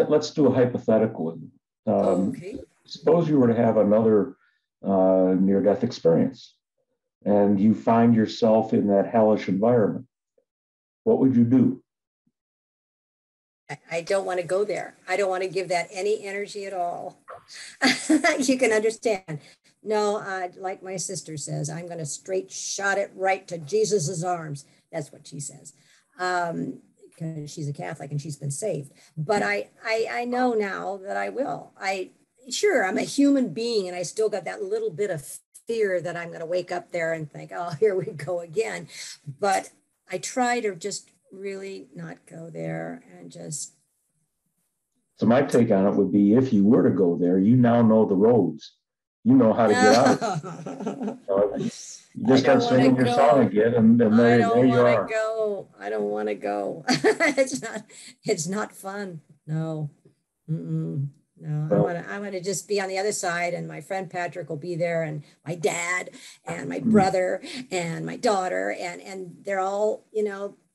let's do a hypothetical. Okay. Suppose you were to have another near-death experience, and you find yourself in that hellish environment. What would you do? I don't want to go there. I don't want to give that any energy at all. You can understand. No, like my sister says, I'm going to straight shot it right to Jesus's arms. That's what she says. Because she's a Catholic and she's been saved. But I know now that I will. Sure, I'm a human being and I still got that little bit of fear that I'm going to wake up there and think, oh, here we go again. But I try to just really not go there and just. So my take on it would be, if you were to go there, you now know the roads. You know how to get out of it. You just start singing your song again, and there you are. I don't want to go. It's not fun. No. No, well, I want to just be on the other side, and my friend Patrick will be there, and my dad and my brother and my daughter, and they're all,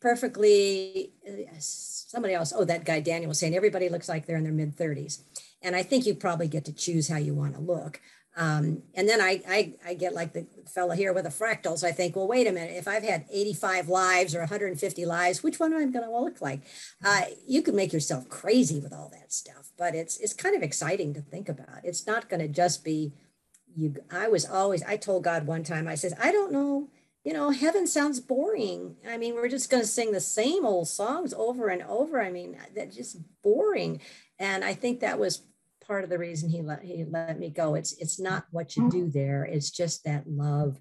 perfectly. Somebody else, that guy Daniel was saying everybody looks like they're in their mid-30s, and I think you probably get to choose how you want to look. And then I get like the fella here with the fractals. I think, well, wait a minute. If I've had 85 lives or 150 lives, which one am I going to look like? You can make yourself crazy with all that stuff, but it's kind of exciting to think about. It's not going to just be you. I told God one time, I said, I don't know, heaven sounds boring. I mean, we're just going to sing the same old songs over and over. I mean, that's just boring. And I think that was part of the reason he let me go. It's not what you do there. It's just that love,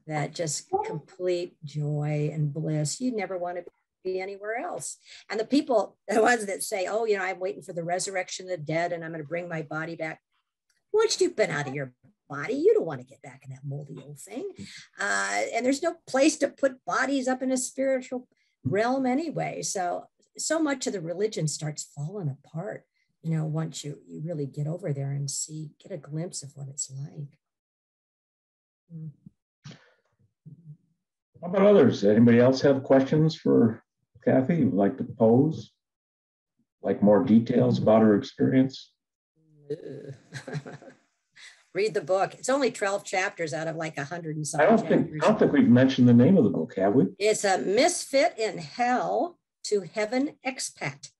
that just complete joy and bliss. You never want to be anywhere else. And the ones that say, oh, I'm waiting for the resurrection of the dead and I'm going to bring my body back. Once you've been out of your body, you don't want to get back in that moldy old thing. And there's no place to put bodies up in a spiritual realm anyway. So much of the religion starts falling apart. Once you really get over there and get a glimpse of what it's like. How about others? Anybody else have questions for Kathy you'd like to pose? Like more details about her experience? Read the book. It's only 12 chapters out of like 100 and something. I don't think we've mentioned the name of the book, have we? It's A Misfit in Hell to Heaven Expat.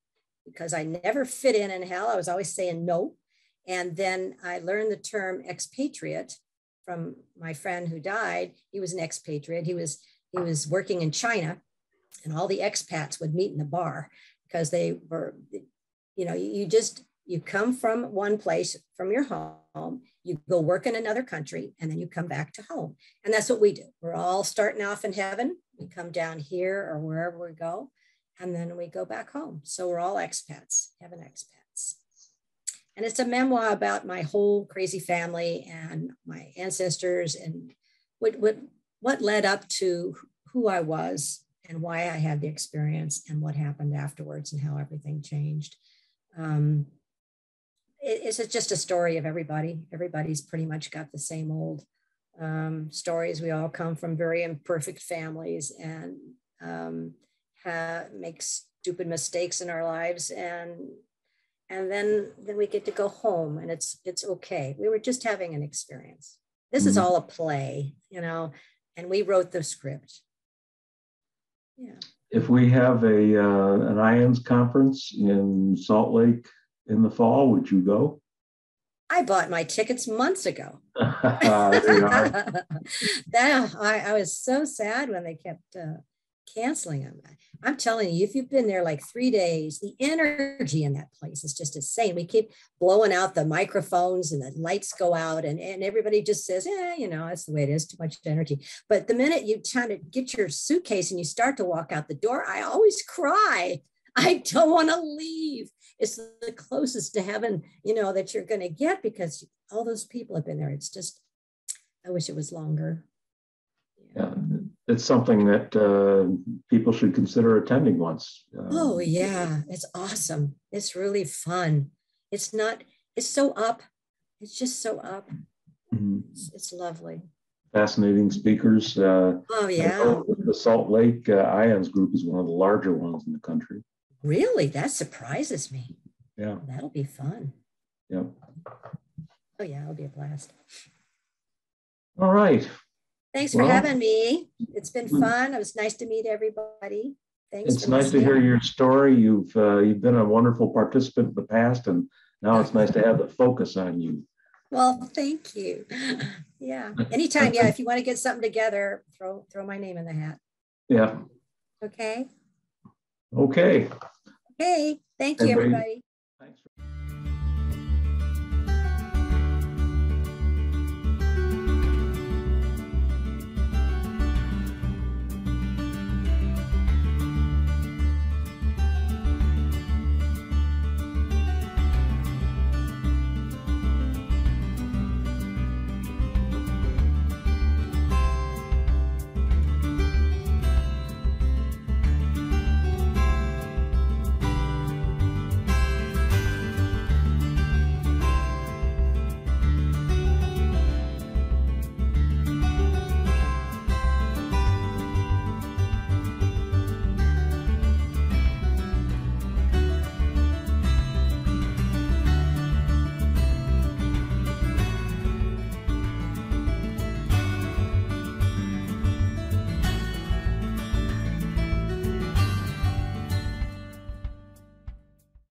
Because I never fit in hell. I was always saying no. And then I learned the term expatriate from my friend who died. He was an expatriate. He was working in China, and all the expats would meet in the bar because they were, you come from one place, from your home, you go work in another country, and then you come back to home. And that's what we do. We're all starting off in heaven. We come down here or wherever we go. And then we go back home. So we're all expats, heaven expats. And it's a memoir about my whole crazy family and my ancestors and what led up to who I was and why I had the experience and what happened afterwards and how everything changed. It's just a story of everybody. Everybody's pretty much got the same old stories. We all come from very imperfect families and make stupid mistakes in our lives, and then we get to go home, and it's okay. We were just having an experience. This is all a play, and we wrote the script. Yeah. If we have an IANS conference in Salt Lake in the fall, would you go? I bought my tickets months ago. There you are. I was so sad when they kept canceling them. I'm telling you, if you've been there like 3 days, the energy in that place is just insane. We keep blowing out the microphones and the lights go out and everybody just says, you know, that's the way it is, too much energy. But the minute you try to get your suitcase and you start to walk out the door, I always cry. I don't want to leave. It's the closest to heaven, you know, that you're going to get because all those people have been there. It's just, I wish it was longer. Yeah, it's something that people should consider attending once. Oh yeah, it's awesome. It's really fun. It's so up. It's just so up. It's lovely. Fascinating speakers. Oh yeah. The Salt Lake Ions group is one of the larger ones in the country. Really? That surprises me. Yeah. That'll be fun. Yeah. Oh yeah, it'll be a blast. All right. Thanks for having me. It's been fun. It was nice to meet everybody. Thanks. It's nice to hear your story. You've been a wonderful participant in the past, and now it's nice to have the focus on you. Well, thank you. Yeah. Anytime. Yeah. If you want to get something together, throw my name in the hat. Yeah. Okay. Okay. Okay. Thank you, everybody.